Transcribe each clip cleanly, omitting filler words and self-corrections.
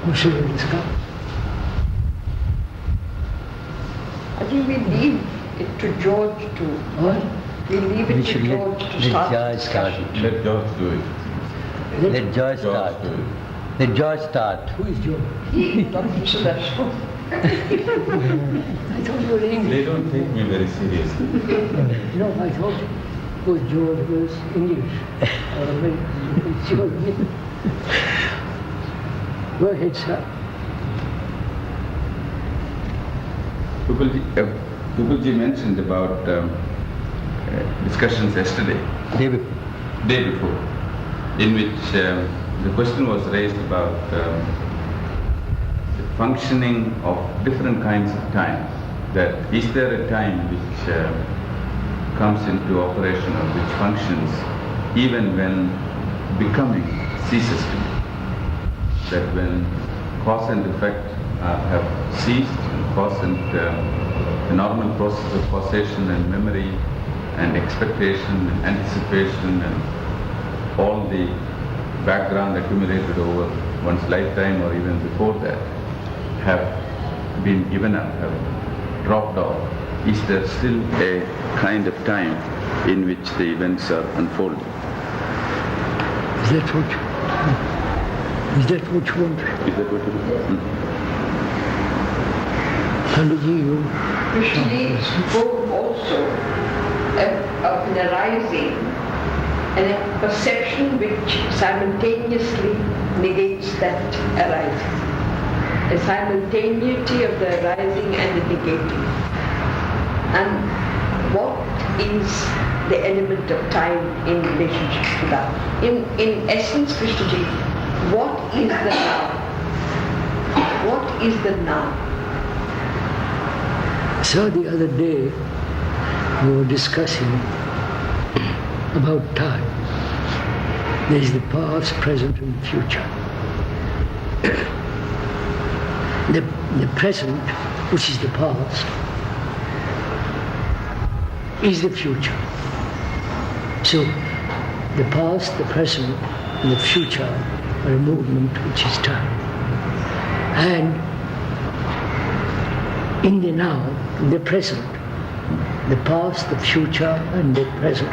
What should we discuss? I think we leave it to George to... What? We leave it to George to start the discussion. Let George do it. Let George start. do it. Let George start. Who is George? Dr. Sudarshan. I thought you were English. They don't take me very seriously. No, I thought George was English. Or American. George. Go ahead, sir. Pupulji mentioned about discussions yesterday, day before, in which the question was raised about the functioning of different kinds of time. That is there a time which comes into operation or which functions even when becoming ceases to be? That when cause and effect have ceased, and cause and the normal process of causation and memory and expectation and anticipation and all the background accumulated over one's lifetime or even before that have been given up, have dropped off. Is there still a kind of time in which the events are unfolding? Is that what you want? Is that what you want? Pandiji, you? Krishna spoke also of an arising and a perception which simultaneously negates that arising. A simultaneity of the arising and the negating. And what is the element of time in relationship to that? In essence, Krishnaji, what is the now? What is the now? So the other day we were discussing about time. There is the past, present and future. The present, which is the past, is the future. So the past, the present and the future are a movement which is time. And in the now, in the present, the past, the future and the present,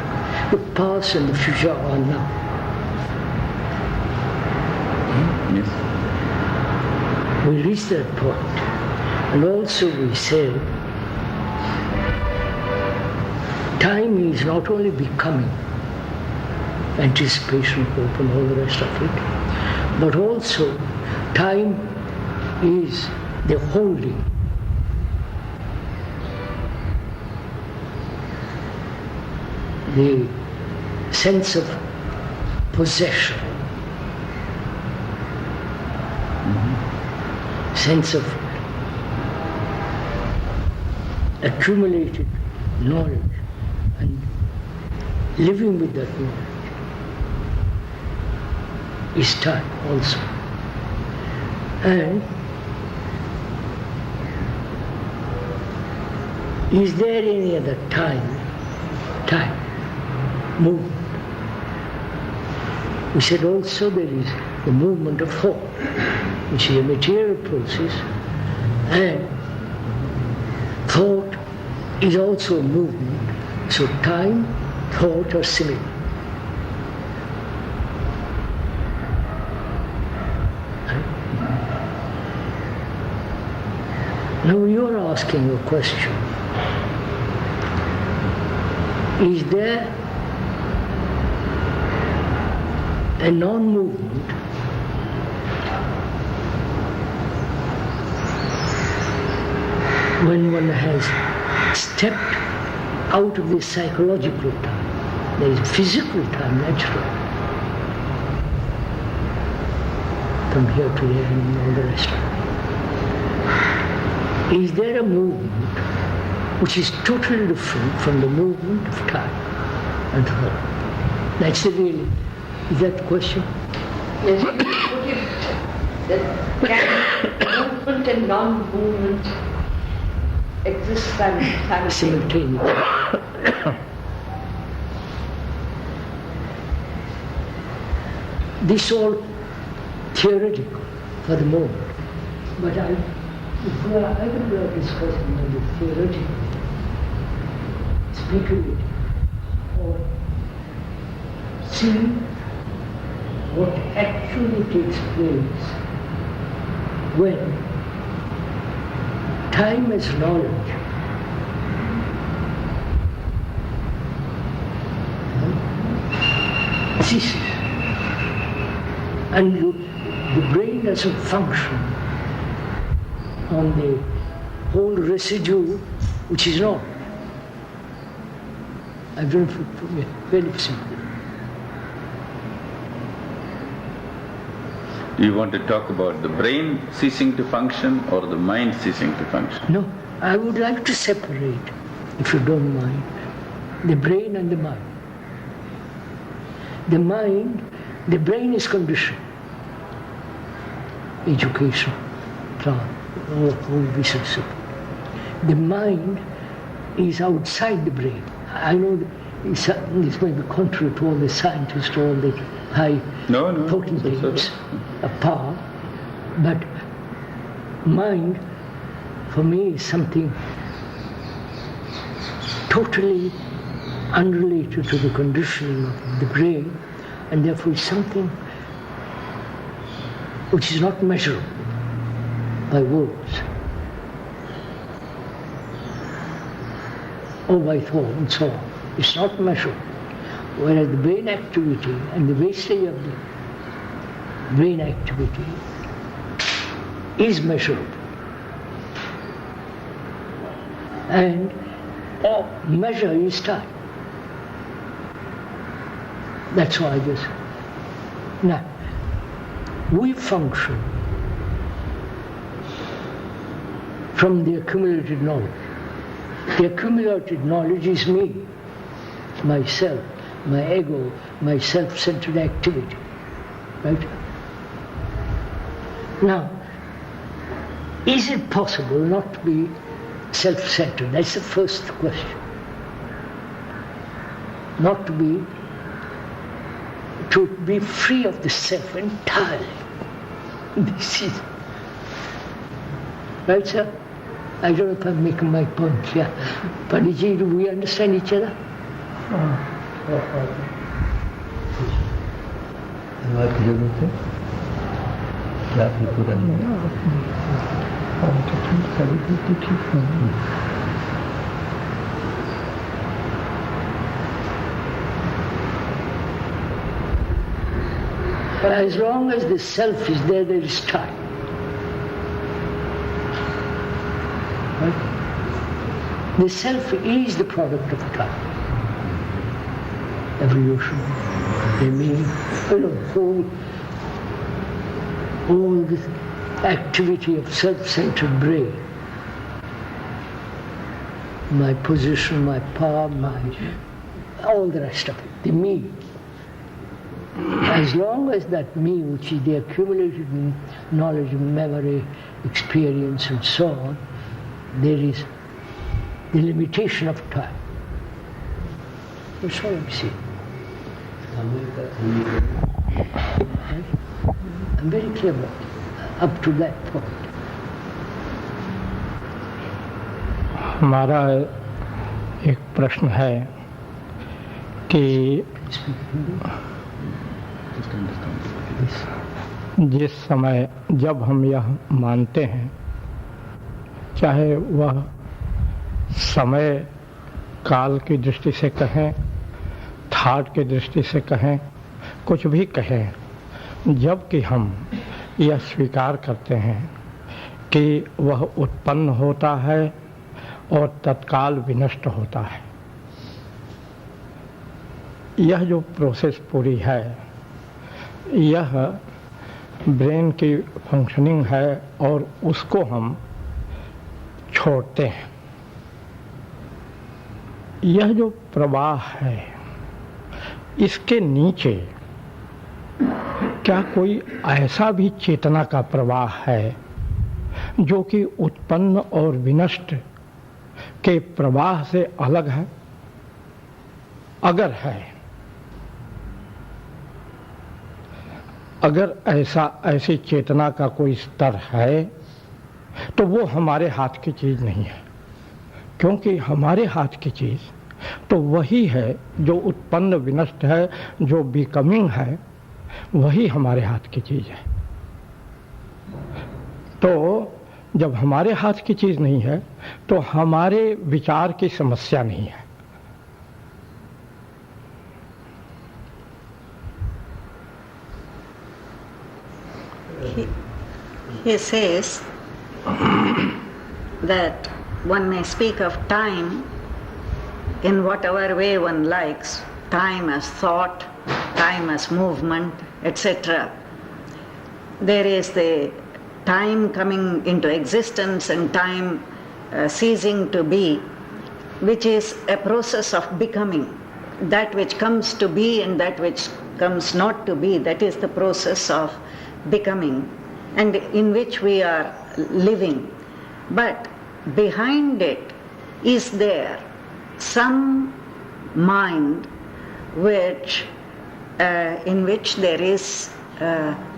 the past and the future are now. Yes. We reach that point, and also we say time is not only becoming, anticipation, hope and all the rest of it, but also time is the holding. The sense of possession, sense of accumulated knowledge and living with that knowledge is time also. And is there any other time, movement? We said also there is the movement of thought, which is a material process, and thought is also a movement. So time, thought are similar. Now you are asking a question. Is there a non-movement when one has stepped out of the psychological time? There is physical time, natural, from here to there and all the rest of it. Is there a movement which is totally different from the movement of time and thought? That's the real. Is that the question? Yes, you put it that can movement and non-movement exist simultaneously? This all theoretical. for the moment. But if we are either discussing on the theoretical, speculative, or see what actually takes place when time as knowledge ceases and the brain doesn't function on the whole residue which is knowledge. I've done it very simply. Do you want to talk about the brain ceasing to function or the mind ceasing to function? No, I would like to separate, if you don't mind, the brain and the mind. The brain is conditioned. Education, plan, all this and so. The mind is outside the brain. I know this may be contrary to all the scientists, all the high potentates of power, but mind, for me, is something totally unrelated to the conditioning of the brain, and therefore is something which is not measurable by words or by thought and so on. It's not measurable. Whereas the brain activity and the wastage of the brain activity is measurable. And measure is time. That's why I just... Now, we function from the accumulated knowledge. The accumulated knowledge is me, myself, my ego, my self-centered activity. Right? Now, is it possible not to be self-centered? That's the first question. Not to be free of the self entirely. This is... Right, sir? I don't know if I'm making my point here. Panditji, do we understand each other? As long as the self is there, there is time. Right? The self is the product of time. Evolution, all this activity of self-centered brain. My position, my power, all the rest of it, the me. As long as that me, which is the accumulated knowledge, memory, experience and so on, there is the limitation of time. That's all I'm saying. I'm very clever up to that point. हमारा एक प्रश्न है कि जिस समय जब हम यह मानते हैं, चाहे वह समय काल की दृष्टि से कहें, थाट की दृष्टि से कहें, कुछ भी कहें, जबकि हम यह स्वीकार करते हैं कि वह उत्पन्न होता है और तत्काल विनष्ट होता है, यह जो प्रोसेस पूरी है, यह ब्रेन की फंक्शनिंग है और उसको हम छोड़ते हैं। यह जो प्रवाह है, इसके नीचे क्या कोई ऐसा भी चेतना का प्रवाह है जो कि उत्पन्न और विनष्ट के प्रवाह से अलग है? अगर है अगर ऐसी चेतना का कोई स्तर है तो वो हमारे हाथ की चीज़ नहीं है, क्योंकि हमारे हाथ की चीज़ तो वही है जो उत्पन्न विनष्ट है, जो बिकमिंग है, वही हमारे हाथ की चीज़ है। तो जब हमारे हाथ की चीज़ नहीं है तो हमारे विचार की समस्या नहीं है। He says that one may speak of time in whatever way one likes, time as thought, time as movement, etc. There is the time coming into existence and time ceasing to be, which is a process of becoming. That which comes to be and that which comes not to be, that is the process of becoming, and in which we are living. But behind it is there some mind which in which there is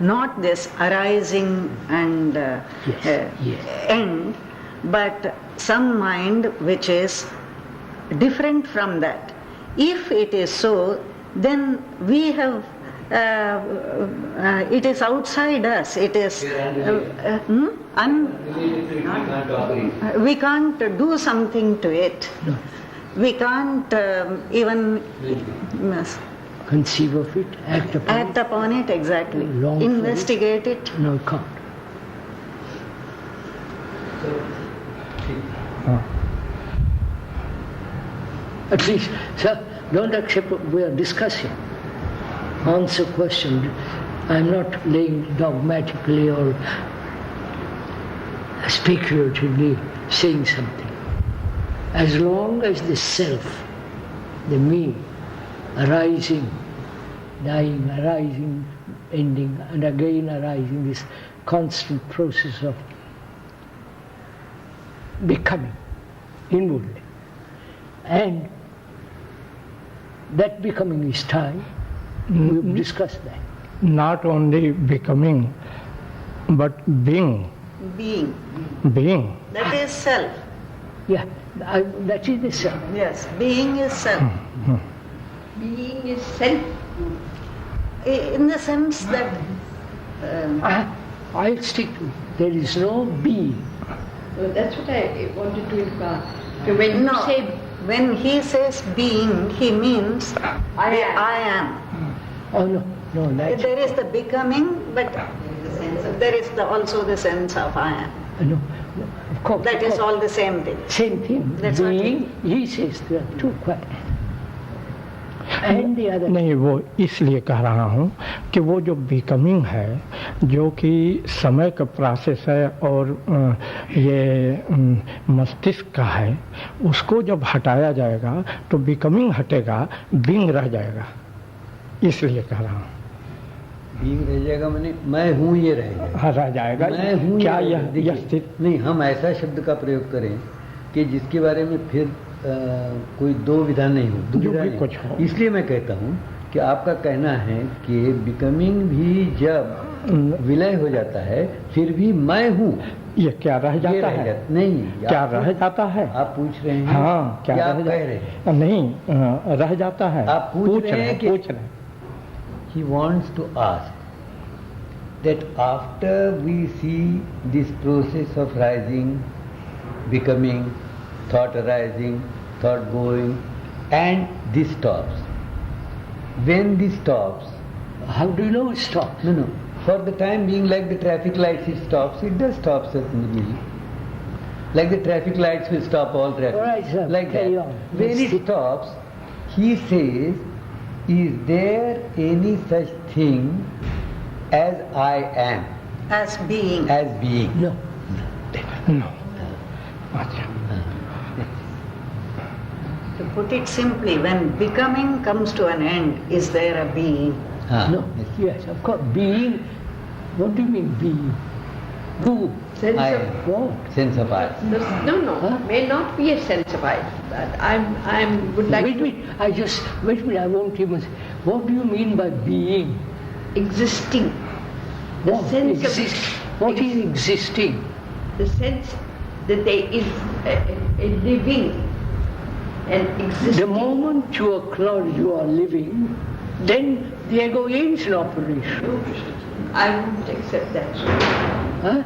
not this arising and end, but some mind which is different from that. If it is so, then we have it is outside us. It is we can't do something to it. We can't even conceive of it, act upon it, exactly. Investigate it. No, can't. At least, sir, don't accept what we are discussing. Answer question. I'm not laying dogmatically or speculatively saying something. As long as the self, the me, arising, dying, arising, ending, and again arising, this constant process of becoming inwardly. And that becoming is time. We've discussed that. Not only becoming, but being. Being. That is self. Yeah, that is the self. Yes, being is self. Being is self. In the sense that... I'll stick to it. There is no being. Well, that's what I wanted to inquire. When you say... When he says being, he means I am. Oh no, that's... There is the becoming, but there is also the sense of I am. No, of course. That is all the same thing. Same thing. That's being, he says there are two quite. And the other... नहीं, वो इसलिए कह रहा हूँ कि वो जो becoming है, जो कि समय का प्रोसेस है और ये मस्तिष्क का है, उसको जब हटाया जाएगा तो बिकमिंग हटेगा, बीइंग रह जाएगा। इसलिए कह रहा हूँ बीइंग रह जाएगा, मैंने मैं हूँ ये रह जाएगा। हाँ, रह जाएगा। मैं हूँ क्या यह स्थिति नहीं, हम ऐसा शब्द का प्रयोग करें कि जिसके बारे में फिर कोई दो विधा नहीं हो, दुविधा नहीं हो। इसलिए मैं कहता हूँ कि आपका कहना है कि बिकमिंग भी जब विलय हो जाता है फिर भी मैं हूँ, ये क्या रह जाता है? नहीं, क्या रह जाता है? आप पूछ रहे हैं। हाँ, क्या आप कह रहे हैं? नहीं, रह जाता है। आप पूछ रहे हैं। He wants to ask that after we see this process of rising, becoming, thought arising, thought going, and this stops. When this stops, how do you know it stops? No. For the time being, like the traffic lights, it stops. It does stop certainly. Like the traffic lights will stop all traffic. All right, sir. Like that. When it stops, he says, is there any such thing as I am? As being. As being. No. To put it simply, when becoming comes to an end, is there a being? No. Yes, of course. Being. What do you mean being? Who? Sense I of what? Sense of I. No. Huh? May not be a sense of I. But I would like Wait a minute, I won't even... What do you mean by being? existing. The sense what is existing? The sense that there is a living and existing. The moment you acknowledge you are living, then the ego is in operation. I wouldn't accept that. Huh?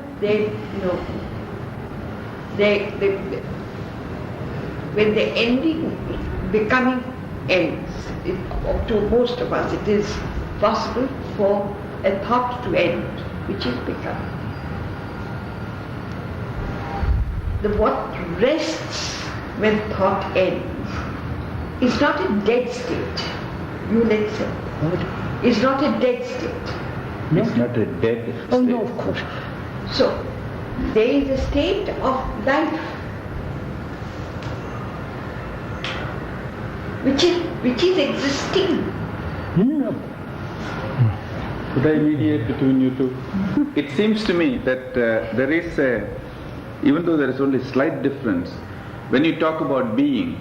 When the ending, becoming ends, to most of us it is possible for a thought to end, which is becoming. What rests when thought ends is not a dead state. You'll accept. What? It's not a dead state. No? It's not a dead state. Oh no, of course. So, there is a state of life which is existing. No. Could I mediate between you two? It seems to me that there is even though there is only a slight difference, when you talk about being,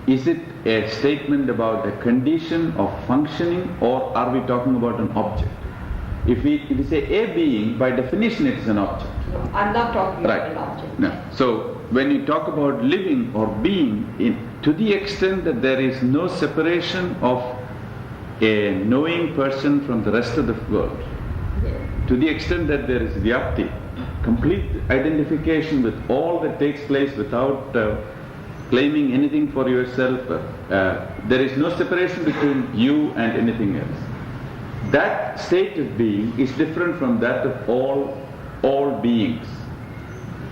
is it a statement about a condition of functioning, or are we talking about an object? If we say a being, by definition it is an object. No, I'm not talking Right. about an object. No. So when you talk about living or being, to the extent that there is no separation of a knowing person from the rest of the world, to the extent that there is vyapti, complete identification with all that takes place without claiming anything for yourself, there is no separation between you and anything else. That state of being is different from that of all beings.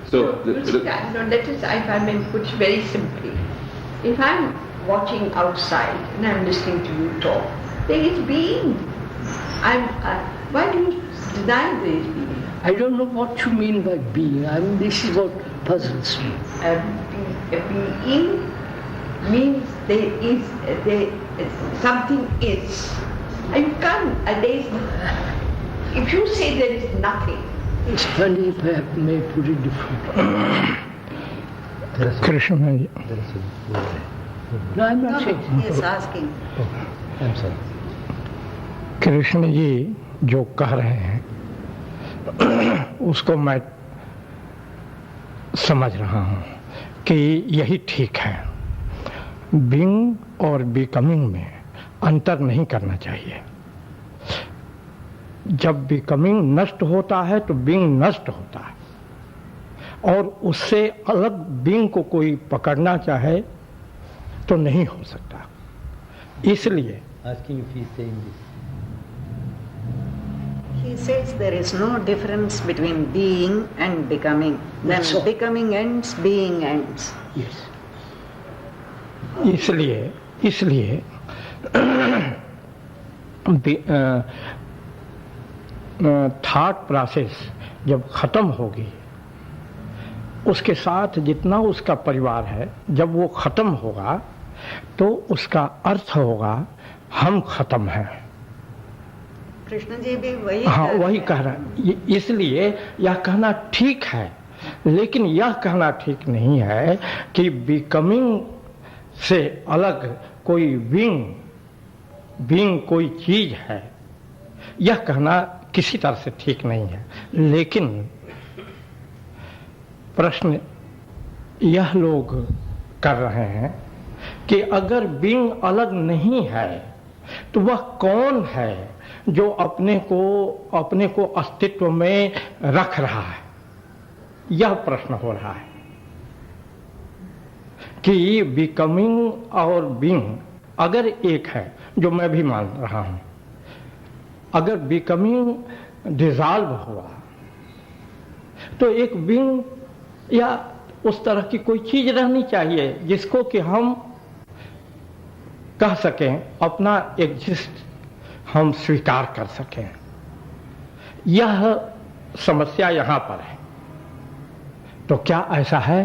So, let us, if I may put it very simply, if I'm watching outside and I'm listening to you talk, there is being. Why do you deny there is being? I don't know what you mean by being. This is what puzzles me. A being means something is. And you can't, if you say there is nothing. It's funny if I may put it differently. Krishna. No, I'm not saying. He is asking. I'm sorry. Krishna ji जो कह रहे हैं उसको मैं समझ रहा हूँ कि यही ठीक है। बीइंग और बिकमिंग में अंतर नहीं करना चाहिए। जब बिकमिंग नष्ट होता है तो बीइंग नष्ट होता है, और उससे अलग बीइंग को कोई पकड़ना चाहे तो नहीं हो सकता। इसलिए Asking if he is saying this. He says there is no difference between being and becoming. When So- becoming ends, being ends. Yes. इसलिए थॉट प्रोसेस जब खत्म होगी, उसके साथ जितना उसका परिवार है, जब वो खत्म होगा तो उसका अर्थ होगा हम खत्म हैं। कृष्ण जी भी वही हाँ, कह वही रहे कह रहा है। इसलिए यह कहना ठीक है, लेकिन यह कहना ठीक नहीं है कि बिकमिंग से अलग कोई बीइंग कोई चीज है। यह कहना किसी तरह से ठीक नहीं है। लेकिन प्रश्न यह लोग कर रहे हैं कि अगर बीइंग अलग नहीं है तो वह कौन है जो अपने को अस्तित्व में रख रहा है। यह प्रश्न हो रहा है कि बिकमिंग और बीइंग अगर एक है, जो मैं भी मान रहा हूं, अगर बिकमिंग डिसॉल्व हुआ तो एक बीइंग या उस तरह की कोई चीज रहनी चाहिए जिसको कि हम कह सकें, अपना एग्जिस्ट हम स्वीकार कर सकें। यह समस्या यहां पर है। तो क्या ऐसा है?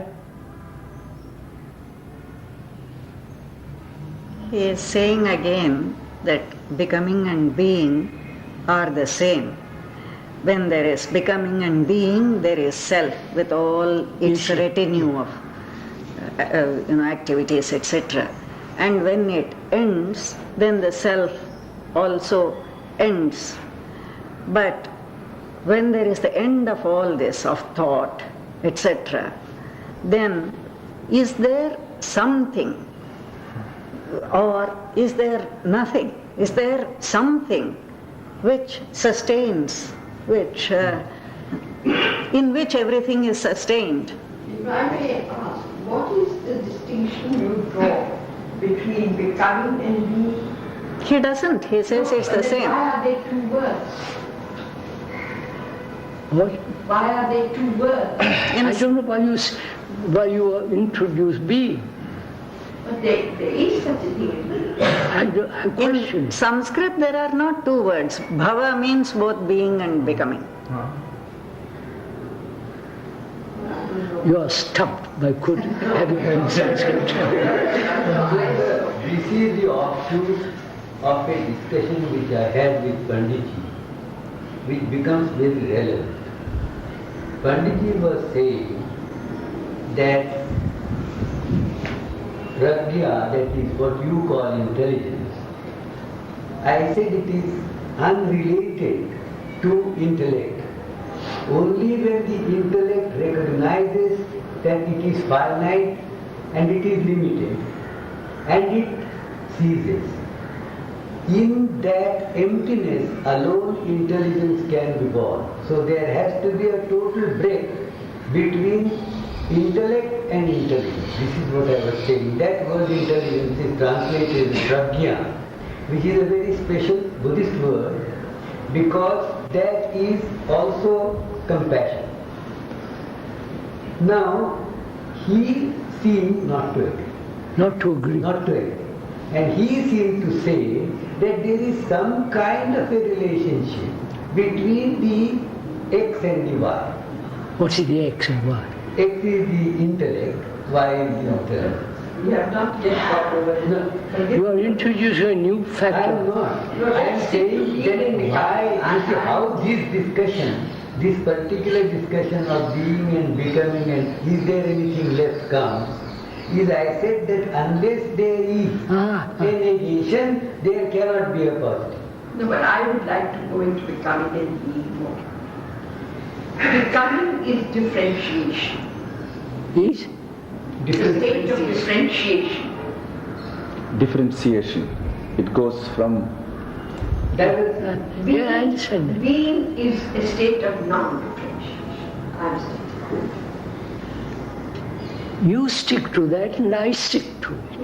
He is saying again that becoming and being are the same. When there is becoming and being, there is self with all its retinue of activities, etc. And when it ends, then the self also ends. But when there is the end of all this, of thought, etc., then is there something or is there nothing? Is there something which sustains, which in which everything is sustained? If I may ask, what is the distinction you draw between becoming and being? He doesn't. He says it's the same. Why are they two words? What? Why are they two words? I don't know why you introduce being. But there is such a thing. I question. In Sanskrit there are not two words. Bhava means both being and becoming. You are stumped by good having Sanskrit. This is the offshoot of a discussion which I had with Panditji, which becomes very relevant. Panditji was saying that pragya, that is what you call intelligence, I said it is unrelated to intellect. Only when the intellect recognizes that it is finite and it is limited and it ceases. In that emptiness alone intelligence can be born. So there has to be a total break between intellect and intelligence. This is what I was saying. That word intelligence is translated as pragya, which is a very special Buddhist word because that is also compassion. Now, he seemed not to agree. Not to agree. Not to agree. And he seemed to say that there is some kind of a relationship between the X and the Y. What is the X and Y? X is the intellect, Y is the intellect. You have not yet got over it. No, You are introducing a new I am factor. not. I am saying that why, you see how this discussion, this particular discussion of being and becoming and is there anything left comes, is I said that unless there is a negation, there cannot be a positive. No, but I would like to go into becoming and being more. Becoming is differentiation. Is? The state of differentiation. Differentiation. It goes from That is, Yeah, I understand that. Being is a state of non-differentiation. I'm saying. You stick to that and I stick to it.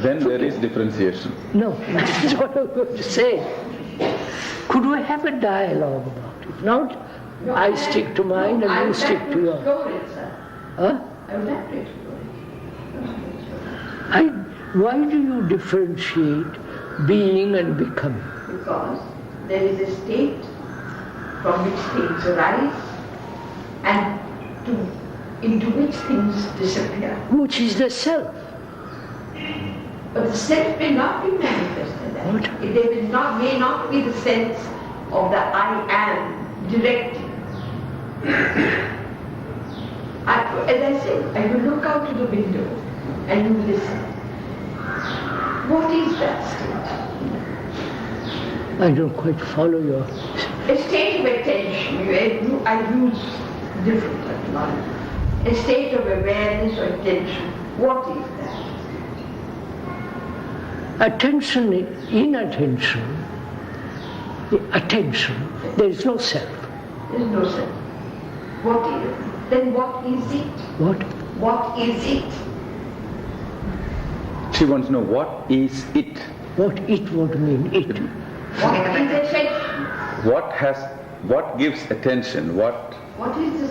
then there is differentiation. No, that's what I was going to say. Could we have a dialogue about it? Not I stick to mine and you stick to yours. Go with it, sir. Huh? I would like to explore it. Why do you differentiate being and becoming? Because there is a state from which things arise and into which things disappear. Which is the self. But the self may not be manifested as What? that. May not be the sense of the I am directing. As I said, I will look out to the window and you listen. What is that state? I don't quite follow your... A state of attention, I use different terminology. A state of awareness or attention. What is that? Attention, inattention, attention, there is no self. There is no self. What is it? Then what is it? What? What is it? She wants to know what is it? What it would mean, it. What is attention? What gives attention? What What is the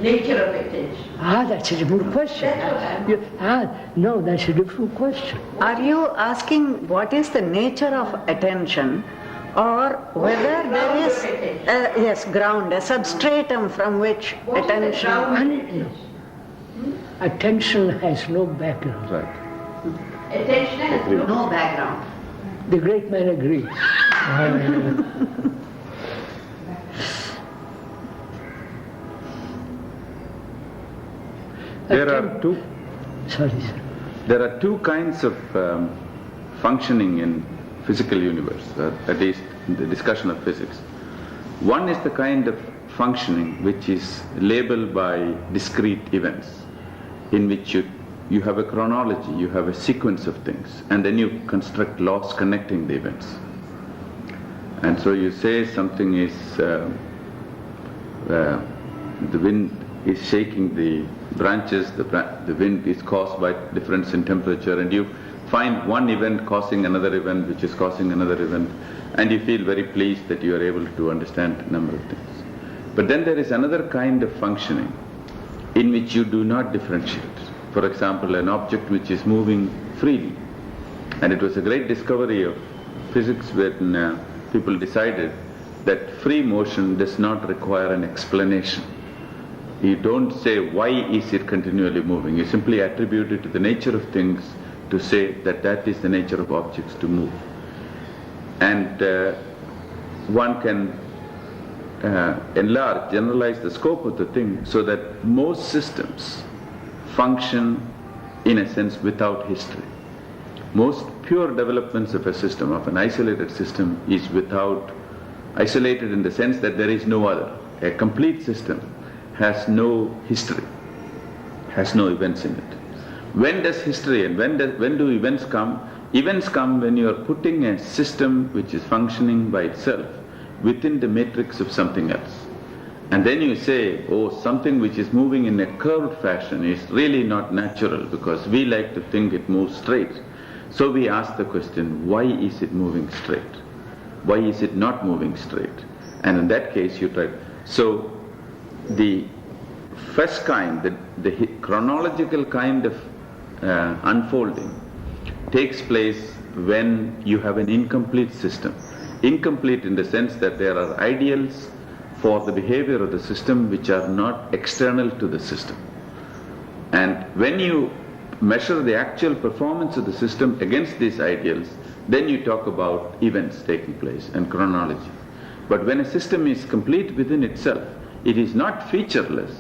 nature of attention? That's a different question. That's what I'm... No, that's a different question. Are you asking what is the nature of attention or whether there is ground, a substratum from which What is the attention... ground? Attention has no background. right? Attention has no background. The great man agrees. There are two. Sorry, sir. There are two kinds of functioning in physical universe, at least in the discussion of physics. One is the kind of functioning which is labeled by discrete events, in which you have a chronology, you have a sequence of things, and then you construct laws connecting the events. And so you say something is, the wind is shaking the branches, the wind is caused by difference in temperature, and you find one event causing another event which is causing another event, and you feel very pleased that you are able to understand a number of things. But then there is another kind of functioning in which you do not differentiate. For example, an object which is moving freely, and it was a great discovery of physics when people decided that free motion does not require an explanation. You don't say why is it continually moving, you simply attribute it to the nature of things to say that that is the nature of objects to move. And one can enlarge, generalize the scope of the thing so that most systems function in a sense without history. Most pure developments of a system, of an isolated system, is isolated in the sense that there is no other. A complete system has no history, has no events in it. When does history and when do events come? Events come when you are putting a system which is functioning by itself within the matrix of something else. And then you say, oh, something which is moving in a curved fashion is really not natural because we like to think it moves straight. So we ask the question, why is it moving straight? Why is it not moving straight? And in that case you try. So the first kind, the chronological kind of unfolding takes place when you have an incomplete system. Incomplete in the sense that there are ideals for the behavior of the system which are not external to the system. And when you measure the actual performance of the system against these ideals, then you talk about events taking place and chronology. But when a system is complete within itself, it is not featureless,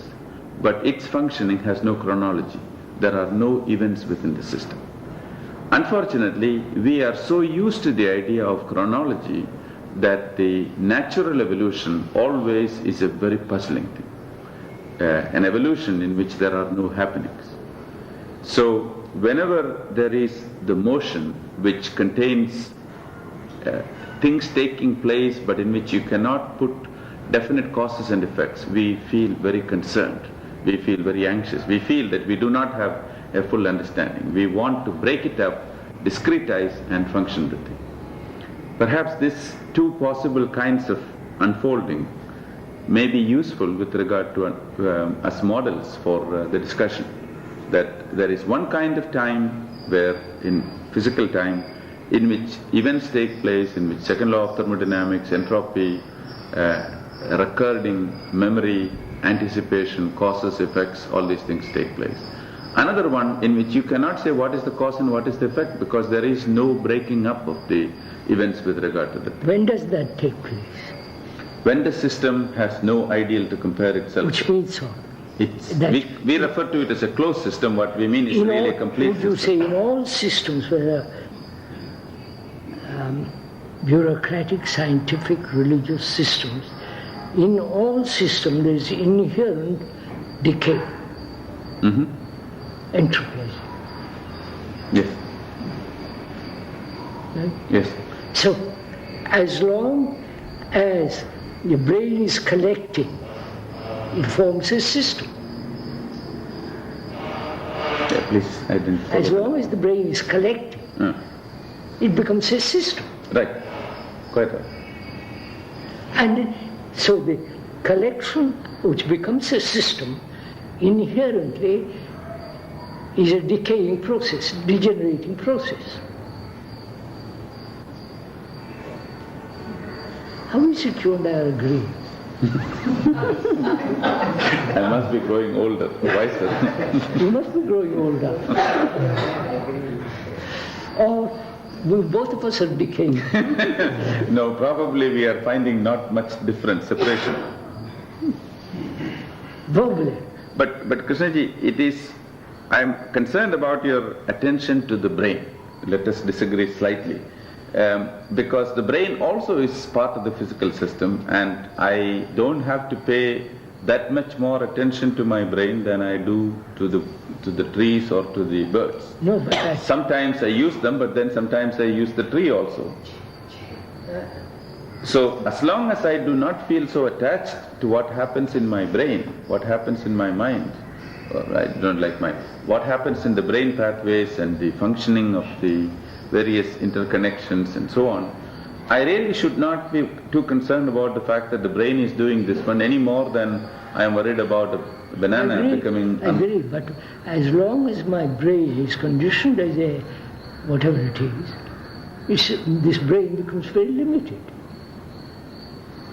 but its functioning has no chronology. There are no events within the system. Unfortunately, we are so used to the idea of chronology that the natural evolution always is a very puzzling thing. An evolution in which there are no happenings. So whenever there is the motion which contains things taking place but in which you cannot put definite causes and effects, we feel very concerned, we feel very anxious, we feel that we do not have a full understanding. We want to break it up, discretize and function the thing. Perhaps these two possible kinds of unfolding may be useful with regard to as models for the discussion. That there is one kind of time where, in physical time, in which events take place, in which second law of thermodynamics, entropy, recurring memory, anticipation, causes, effects, all these things take place. Another one in which you cannot say what is the cause and what is the effect because there is no breaking up of the events with regard to the thing. When does that take place? When the system has no ideal to compare itself. Which means so? We refer to it as a closed system. What we mean is really a complete system. You say in all systems, whether bureaucratic, scientific, religious systems, in all systems there is inherent decay, entropy. Yes. Right? Yes. So, as long as the brain is collecting, it forms a system. Yeah, please, I didn't follow. As long as the brain is collecting, it becomes a system. Right. Quite right. And so the collection, which becomes a system, inherently is a decaying process, degenerating process. How is it you and I agree? I must be growing older, wiser. You must be growing older. Or both of us are decaying. No, probably we are finding not much difference, separation. Probably. But Krishnaji, I am concerned about your attention to the brain. Let us disagree slightly. because the brain also is part of the physical system, and I don't have to pay that much more attention to my brain than I do to the trees or to the birds. No, but sometimes I use them, but then sometimes I use the tree also. So as long as I do not feel so attached to what happens in my brain, what happens in my mind, or I don't like my, what happens in the brain pathways and the functioning of the various interconnections and so on, I really should not be too concerned about the fact that the brain is doing this one any more than I am worried about a banana becoming... I agree, but as long as my brain is conditioned as a whatever it is, this brain becomes very limited,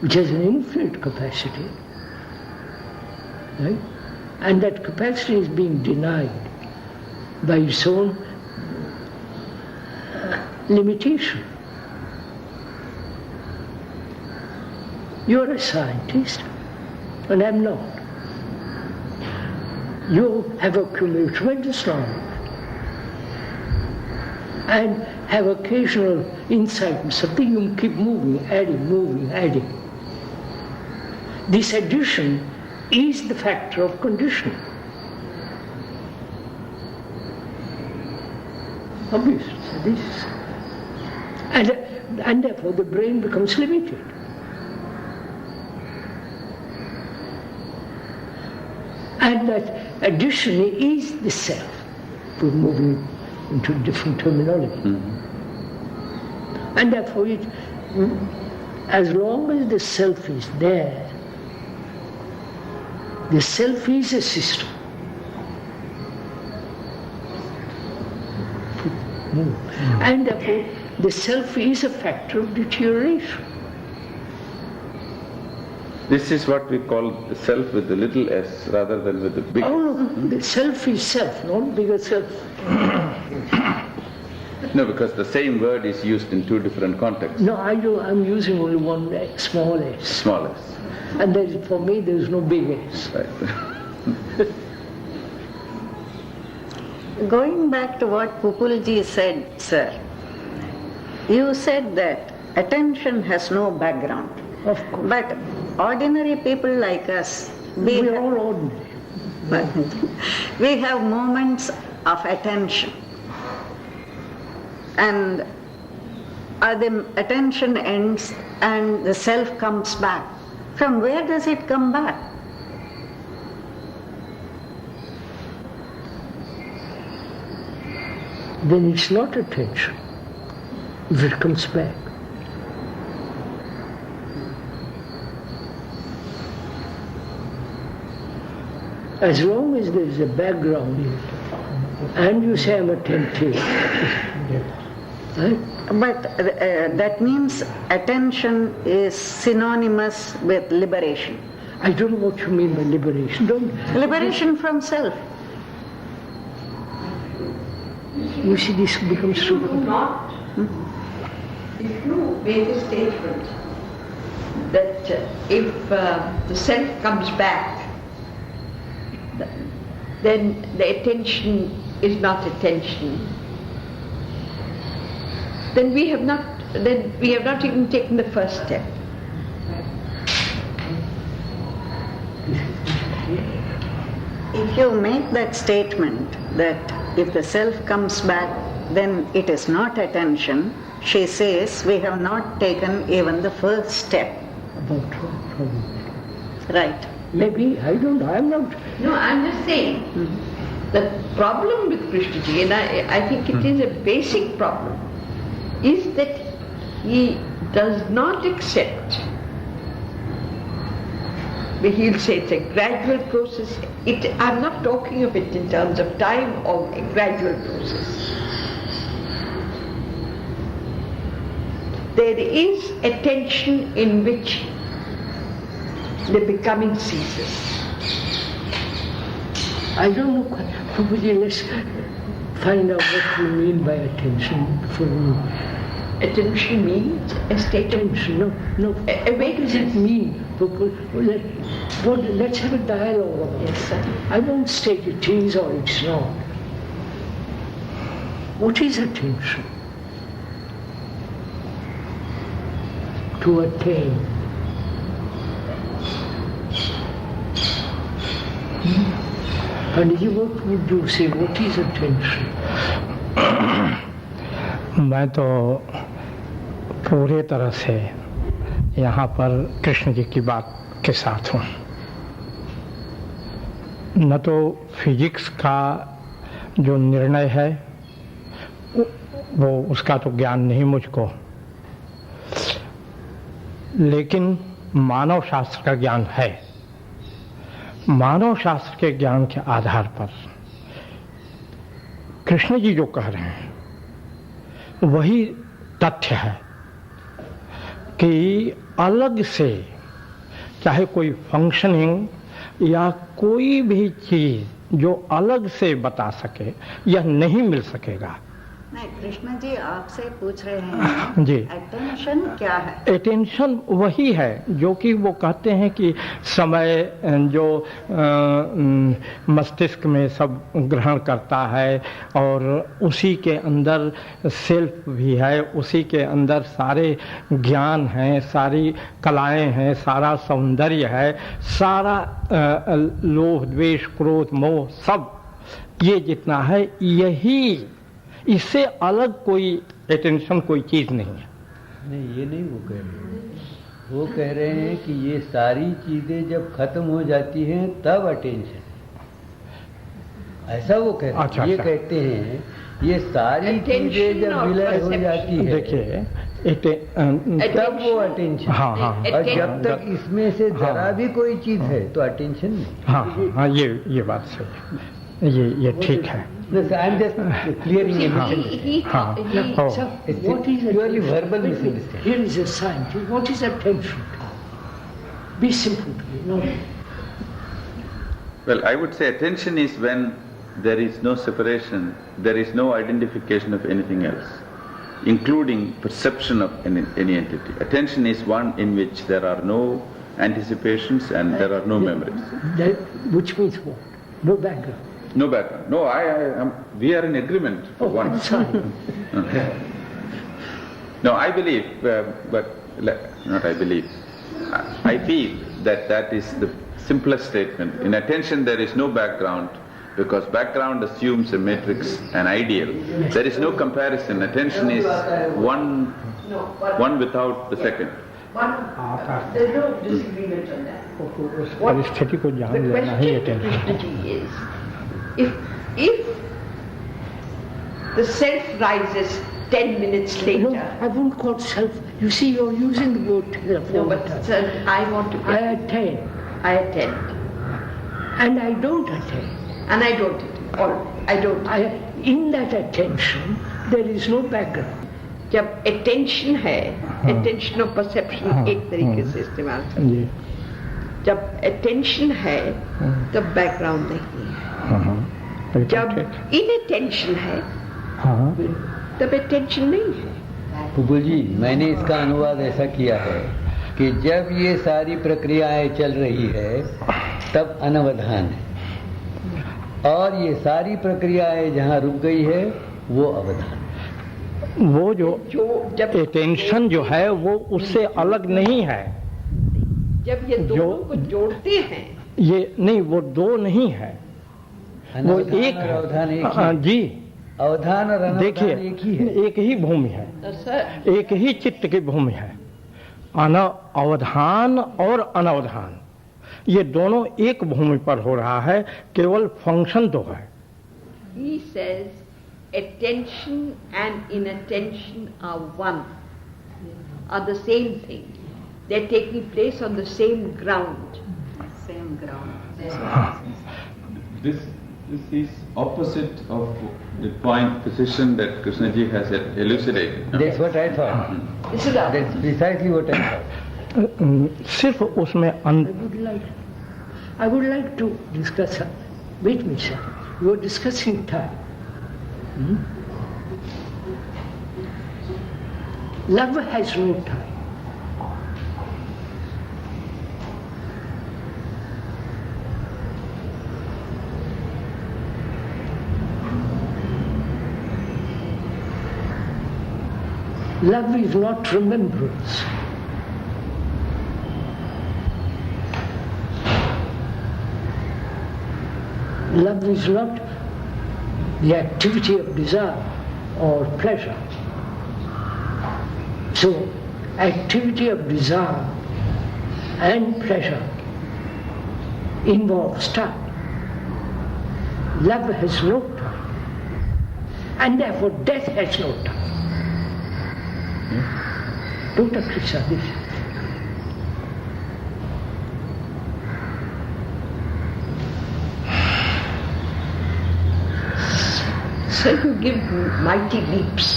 which has an infinite capacity, right? And that capacity is being denied by its own limitation. You're a scientist, and I'm not. You have accumulated tremendous knowledge and have occasional insight in something. You keep moving, adding. This addition is the factor of conditioning. Obviously, this is, and therefore the brain becomes limited. And that addition is the self. We're moving into different terminology. Mm-hmm. And therefore, as long as the self is there, the self is a system. And therefore, the self is a factor of deterioration. This is what we call the self with the little s rather than with the big. Oh no, the self is self, not bigger self. No, because the same word is used in two different contexts. No, I'm using only one small s. Small s. And for me, there is no big s. Right. Going back to what Pupulji said, sir, you said that attention has no background. Of course. But ordinary people like us, we are all ordinary. we have moments of attention. And the attention ends and the self comes back. From where does it come back? Then it's not attention if it comes back. As long as there is a background in it, and you say I'm attentive, right? But that means attention is synonymous with liberation. I don't know what you mean by liberation. Liberation from self. You see, this becomes so... If you make a statement that if the self comes back, then the attention is not attention, then we have not even taken the first step. If you make that statement that if the self comes back, then it is not attention, she says we have not taken even the first step. About what problem? Right. Maybe, I don't know, I'm not... No, I'm just saying, the problem with Krishnaji, and I think it is a basic problem, is that he does not accept. He'll say it's a gradual process. I'm not talking of it in terms of time or a gradual process. There is a tension in which the becoming ceases. I don't know, probably let's find out what we mean by attention before we... Attention means a state of... Attention, no. What does it mean? Let's have a dialogue about it. Yes, sir. I won't state it is or it's not. What is attention? to attain. And what would you say? What is attention? मैं तो पूरे तरह से यहाँ पर कृष्ण जी की बात के साथ हूँ। न तो फिजिक्स का जो निर्णय है वो उसका तो ज्ञान नहीं मुझको, लेकिन मानव शास्त्र का ज्ञान है। मानव शास्त्र के ज्ञान के आधार पर कृष्ण जी जो कह रहे हैं वही तथ्य है कि अलग से चाहे कोई फंक्शनिंग या कोई भी चीज जो अलग से बता सके यह नहीं मिल सकेगा। नहीं, कृष्ण जी आपसे पूछ रहे हैं जी, अटेंशन क्या है? अटेंशन वही है जो कि वो कहते हैं कि समय जो मस्तिष्क में सब ग्रहण करता है और उसी के अंदर सेल्फ भी है, उसी के अंदर सारे ज्ञान हैं, सारी कलाएं हैं, सारा सौंदर्य है, सारा लोभ द्वेष क्रोध मोह सब ये जितना है, यही, इससे अलग कोई अटेंशन कोई चीज नहीं है। नहीं, ये नहीं वो कह रहे हैं। वो कह रहे हैं कि ये सारी चीजें जब खत्म हो जाती हैं तब अटेंशन, ऐसा वो कह रहे हैं। अच्छा, ये अच्छा। कहते हैं ये सारी चीजें जब विलय हो जाती है, देखिए तब वो अटेंशन। हाँ हाँ, और जब तक इसमें से जरा भी कोई चीज है तो अटेंशन नहीं। हाँ हाँ, ये बात सही है, ये ठीक है। I'm just clearing a So, what is purely attention? verbal misunderstanding. Here is a science. What is attention? Be simple to me. No. Well, I would say attention is when there is no separation, there is no identification of anything else, including perception of any entity. Attention is one in which there are no anticipations and there are no memories. Which means what? No background. No background. No, we are in agreement for once. Fine. No, I believe, not I believe, I feel that is the simplest statement. In attention there is no background because background assumes a matrix, an ideal. There is no comparison. Attention is one without the second. There's no disagreement on that. परिस्थिति को जान The लेना ही question, attention. Krishnaji, is if the self rises 10 minutes later. No, I won't call self. You see, you're using the word self. No, but sir, I want to. I attend. I attend. And I don't attend. And I don't attend. I don't. In that attention, there is no background. जब attention है, attention of perception एक तरीके से इस्तेमाल करते हैं। जब attention है, तब background नहीं है। जब inattention है, तब attention नहीं है। पुबुल जी, मैंने इसका अनुवाद ऐसा किया है कि जब ये सारी प्रक्रियाएं चल रही है तब अनवधान है, और ये सारी प्रक्रियाएं जहाँ रुक गई है वो अवधान। वो जो अटेंशन जो है वो उससे अलग नहीं है। जब ये दोनों को जोड़ते हैं, ये नहीं, वो दो नहीं है, वो एक और अवधान एक है। जी, अवधान और अनवधान देखिए, एक ही है। एक ही भूमि है, एक ही चित्त की भूमि है। अवधान और अनवधान ये दोनों एक भूमि पर हो रहा है, केवल फंक्शन दो है। He says attention and inattention are one, are the same thing. They're taking place on the same ground. Same ground. This is opposite of the point position that Krishnaji has elucidated. That's what I thought. This is our. That's precisely what I thought. सिर्फ उसमें I would like to discuss. Wait a minute, sir. You are discussing time. Love has no time. Love is not remembrance. Love is not the activity of desire or pleasure. So, activity of desire and pleasure involves time. Love has no time, and therefore death has no time. Don't agree, sir, this. So you give mighty leaps.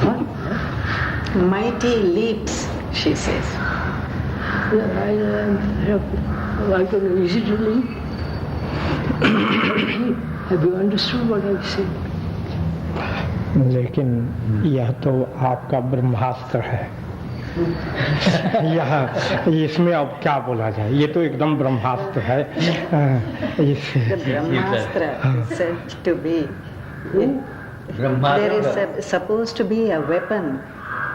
What? Mighty leaps, she says. I don't know, is it a leap? Have you understood what I said? लेकिन यह तो आपका ब्रह्मास्त्र है। यहाँ इसमें अब क्या बोला जाए, ये तो एकदम ब्रह्मास्त्र है। Brahmastra is said to be, there is supposed to be a weapon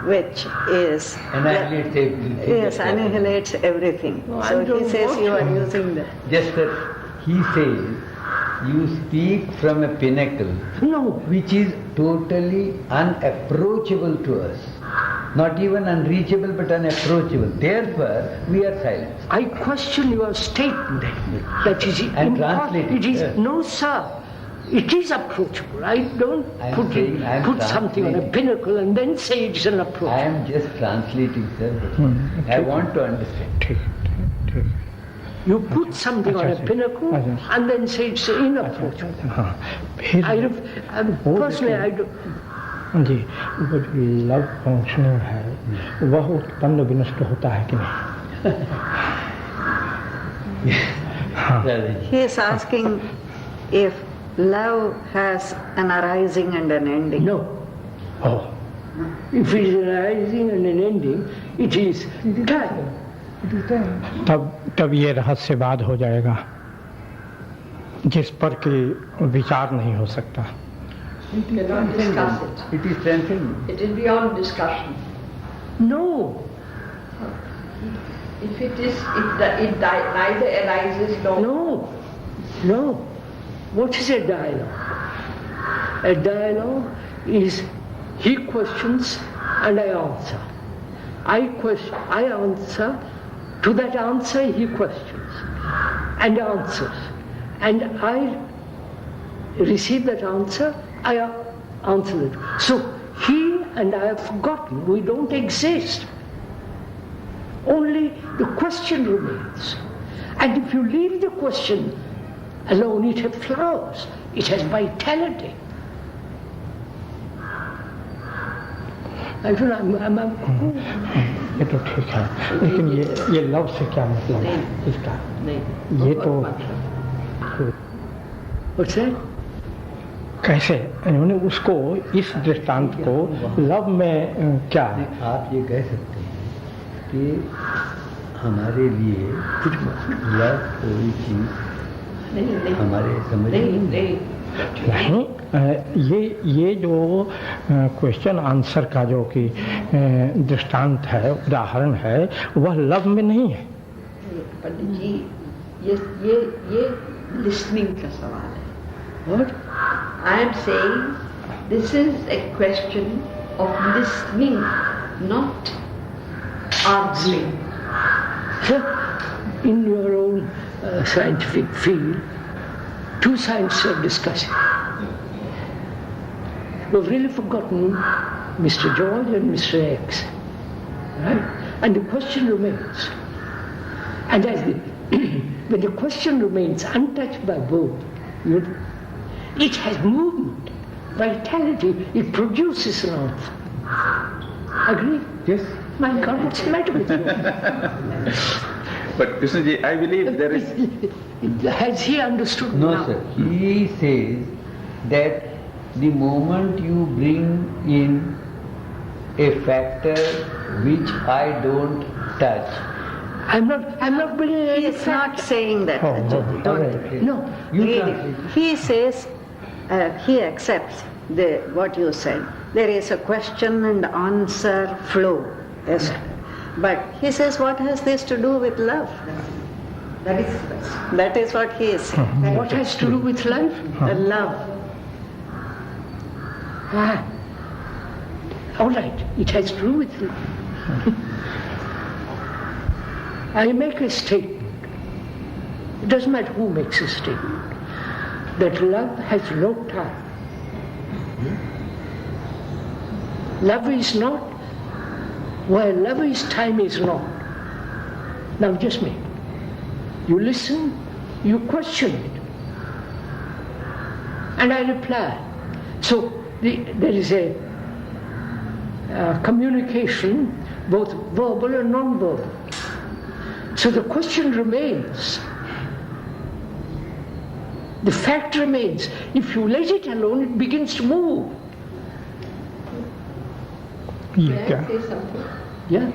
which is annihilates everything. Yes, annihilates everything. So he says you are using that. Just that he says you speak from a pinnacle which is totally unapproachable to us. Not even unreachable but unapproachable. Therefore, we are silent. I question your statement. That is And translate it. It is, no, sir. It is approachable. I don't put something on a pinnacle and then say it is an approach. I am just translating, sir. I want to understand. You put something on a pinnacle and then say it's inapproachable. Personally, I don't. जी, वो जो love functioning है वह उत्पन्न विनष्ट होता है कि नहीं? He is asking if love has an arising and an ending. No. Oh. If it is an arising and an ending, it is time. तब ये रहस्यवाद हो जाएगा जिस पर कि विचार नहीं हो सकता। You cannot discuss it. It is transcendent. It is beyond discussion. No. If it is, it neither arises nor... No. What is a dialogue? A dialogue is he questions and I answer. I answer. To that answer he questions and answers. And I receive that answer, I answer it. So he and I have forgotten, we don't exist. Only the question remains. And if you leave the question alone, it has flowers, it has vitality. I don't know, ये तो ठीक है, लेकिन ये love से क्या मतलब है इसका? ये तो कैसे उन्होंने उसको इस दृष्टांत को लव में क्या? आप ये कह सकते हैं कि हमारे लिए लव कोई चीज हमारे समझ नहीं, ये जो क्वेश्चन आंसर का जो कि दृष्टांत है, उदाहरण है, वह लव में नहीं है। पंडित जी, ये लिसनिंग का सवाल है। What? I am saying this is a question of listening, not answering. In your own scientific field, two scientists are discussing. We've really forgotten Mr. George and Mr. X, right? And the question remains. And when the question remains untouched by both, it has movement, vitality, it produces an answer. Agree? Yes. My God, what's the matter with you? But Krishnaji, I believe there is... Has he understood? No, now? sir. He says that the moment you bring in a factor which I don't touch. I'm not bringing any He is not saying that. No. He says he accepts what you said. There is a question and answer flow. Yes. But he says, what has this to do with love? That is what he is saying. What has to do with life? Love. All right, it has to do with it. I make a statement. It doesn't matter who makes a statement. That love has no time. Love is not where love is, time is not. Now just me. You listen, you question it. And I reply. So there is a communication, both verbal and non-verbal. So the question remains. The fact remains. If you let it alone, it begins to move. May I say something? Yeah?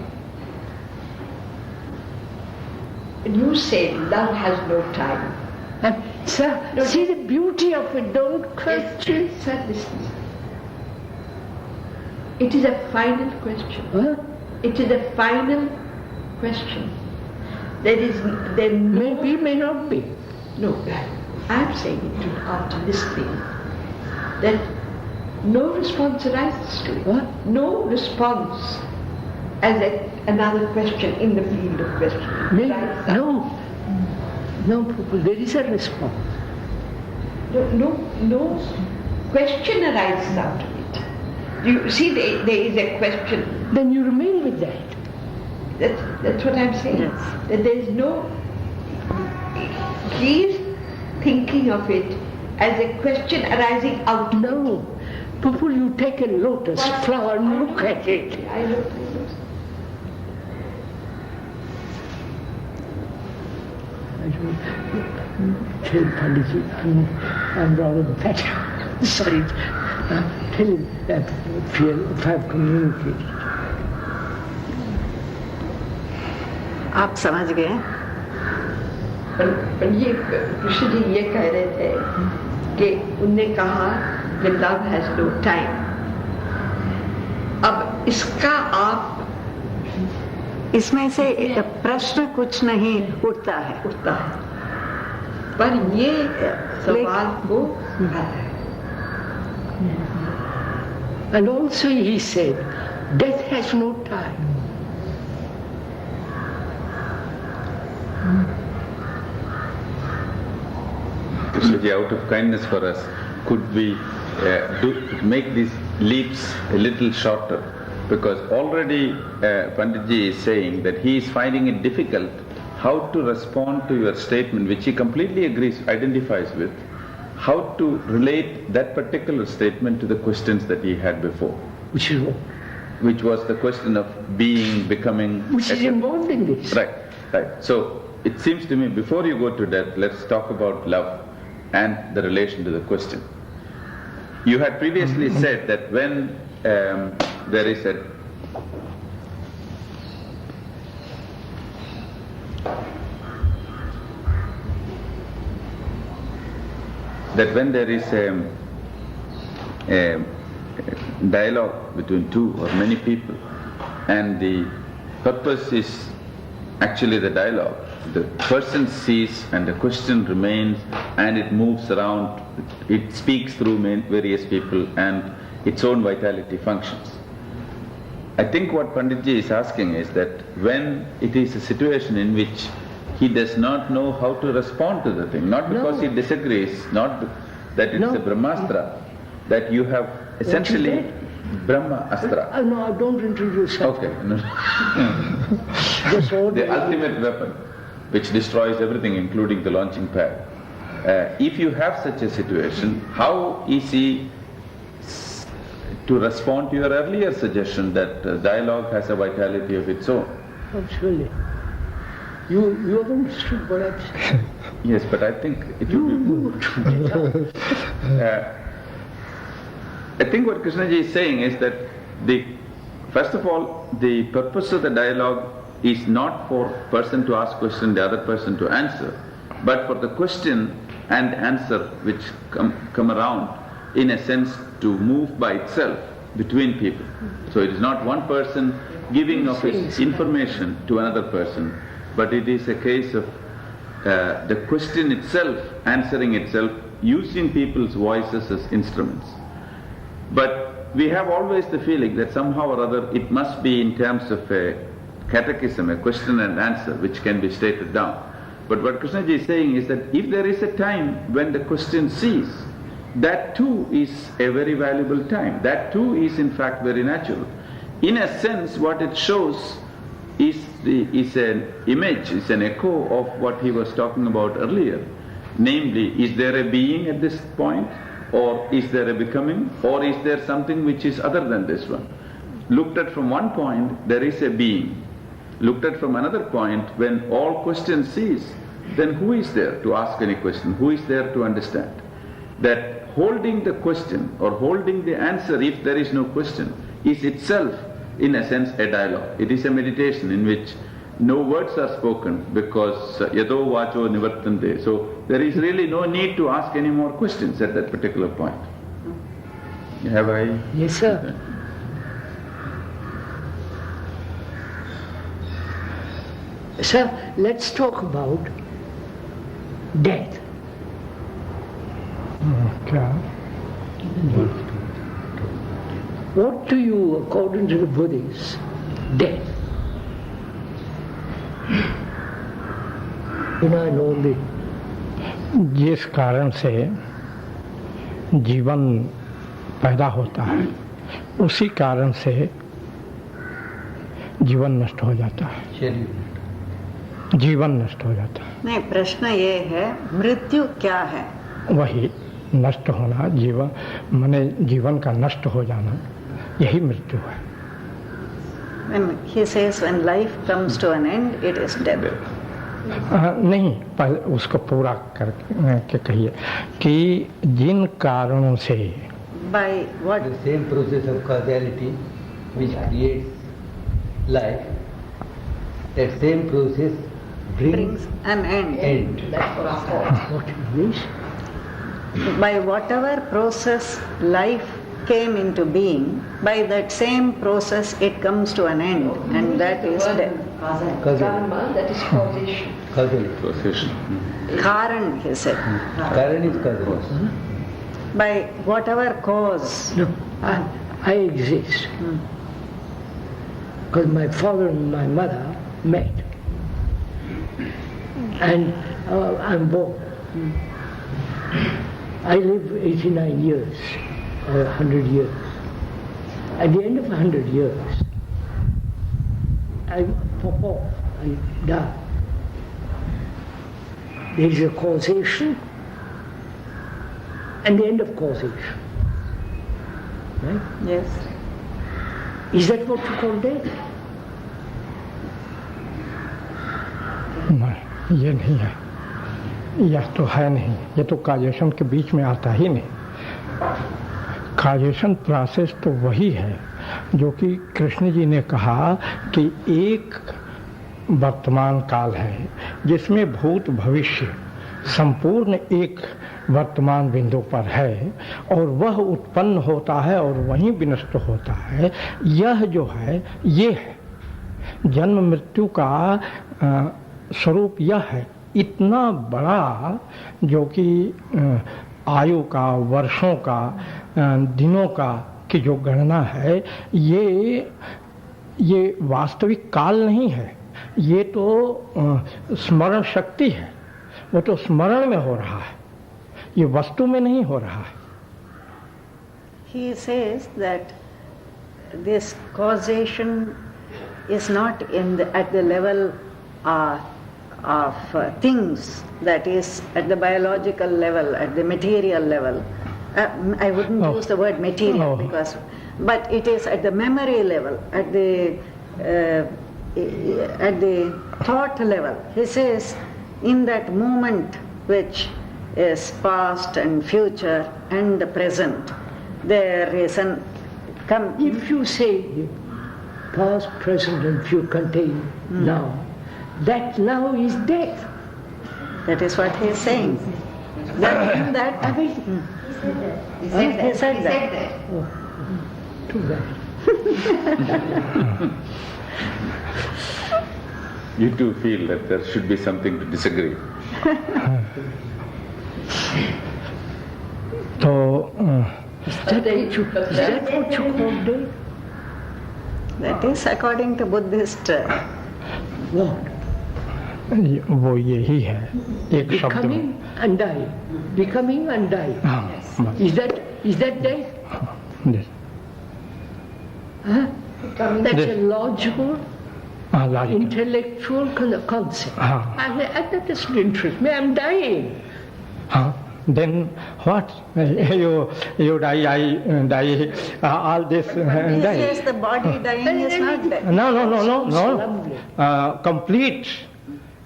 You say love has no time. And sir, see the beauty of it, don't question. Sir, listen. It is a final question. Huh? It is a final question. There May be, may not be. No, I'm saying it after listening that no response arises to it. What? No response as another question in the field of questioning. No, people, there is a response. No question arises out of it. You see, there is a question. Then you remain with that. That's what I'm saying. Yes. That there is no. He is thinking of it as a question arising out. No. People, you take a lotus flower and look at it. I know. Tell Panditji, I'm rather better. Sorry. Tell him that if I've communicated. आप समझ गए? पर ये कृष्ण जी ये कह रहे थे कि उनने कहा कि लव हैज नो टाइम. अब इसका आप इसमें से प्रश्न कुछ नहीं उठता है. पर ये सवाल को And also he said, death has no time. Krishnaji, out of kindness for us, could we make these leaps a little shorter? Because already Panditji is saying that he is finding it difficult how to respond to your statement, which he completely identifies with, how to relate that particular statement to the questions that he had before. Which is what? Which was the question of being, becoming... Which is involved in this. Right. So, it seems to me, before you go to that, let's talk about love and the relation to the question. You had previously said that when there is a... that when there is a dialogue between two or many people and the purpose is actually the dialogue, the person sees and the question remains and it moves around, it speaks through various people and its own vitality functions. I think what Panditji is asking is that when it is a situation in which he does not know how to respond to the thing, not because he disagrees, not that it's a Brahmastra, that you have essentially Brahma Astra. No, I don't introduce that. Okay. The ultimate weapon, which destroys everything, including the launching pad. If you have such a situation, how easy to respond to your earlier suggestion that dialogue has a vitality of its own? Absolutely. You have understood what I've said. Yes, but I think it would be... I think what Krishnaji is saying is that first of all, the purpose of the dialogue is not for person to ask question, the other person to answer, but for the question and answer which come around in a sense to move by itself between people. So it is not one person giving of his information to another person, but it is a case of the question itself, answering itself, using people's voices as instruments. But we have always the feeling that somehow or other it must be in terms of a catechism, a question and answer, which can be stated down. But what Krishnaji is saying is that if there is a time when the question ceases, that too is a very valuable time. That too is in fact very natural. In a sense, what it shows is an image, is an echo of what he was talking about earlier. Namely, is there a being at this point, or is there a becoming, or is there something which is other than this one? Looked at from one point, there is a being. Looked at from another point, when all questions cease, then who is there to ask any question? Who is there to understand? That holding the question or holding the answer if there is no question is itself, in a sense, a dialogue. It is a meditation in which no words are spoken because yado vacho nivartante. So there is really no need to ask any more questions at that particular point. Have I? Yes, sir. Sir, let's talk about death. Okay. What do you, according to the Buddhists, death? Only. जिस कारण से जीवन पैदा होता है, उसी कारण से जीवन नष्ट हो जाता है। जीवन नष्ट हो जाता है। नहीं, प्रश्न ये है मृत्यु क्या है? वही नष्ट होना, जीवन माने जीवन का नष्ट हो जाना, यही मृत्यु है। When he says when life comes to an end, it is death. नहीं, पहले उसको पूरा करके कहिए कि जिन कारणों से by what the same process of causality which creates life, that same process brings an end. What it means? By whatever process life came into being, by that same process it comes to an end, and that is death. Karma, that is causation. Causation. Karan, he said. Karan is causation. By whatever cause. No, I exist. Because my father and my mother met. And I'm born. I live 89 years, or 100 years. At the end of 100 years, I pop off, I die. There is a causation and the end of causation. Right? Yes. Is that what you call death? नहीं, ये नहीं है, यह तो है नहीं, ये तो काजेशन के बीच में आता ही नहीं। काजेशन प्रोसेस तो वही है जो कि कृष्ण जी ने कहा कि एक वर्तमान काल है जिसमें भूत भविष्य संपूर्ण एक वर्तमान बिंदु पर है और वह उत्पन्न होता है और वहीं विनष्ट होता है। यह जो है ये है जन्म मृत्यु का स्वरूप, यह है इतना बड़ा जो कि आयु का, वर्षों का, दिनों का की जो गणना है, ये वास्तविक काल नहीं है, ये तो स्मरण शक्ति है, वो तो स्मरण में हो रहा है, ये वस्तु में नहीं हो रहा है। He says that this causation is not at the level of things, that is at the biological level, at the material level. I wouldn't use the word material but it is at the memory level, at the thought level. He says in that moment which is past and future and the present, there is if you say past, present and future contain now, that now is death. That is what he is saying. He said that. Oh, too bad. You too feel that there should be something to disagree. तो is that what you call death? That is according to Buddhist. What? वो यही है एक शब्द में। Becoming and dying. Becoming and dying. हाँ, Is that death? yes. Huh? That's Yes. a logical, logical. intellectual concept. हाँ. That doesn't interest me. I'm dying. हाँ. Then what? You die, I die. All this He die. says the body dying is not death. No.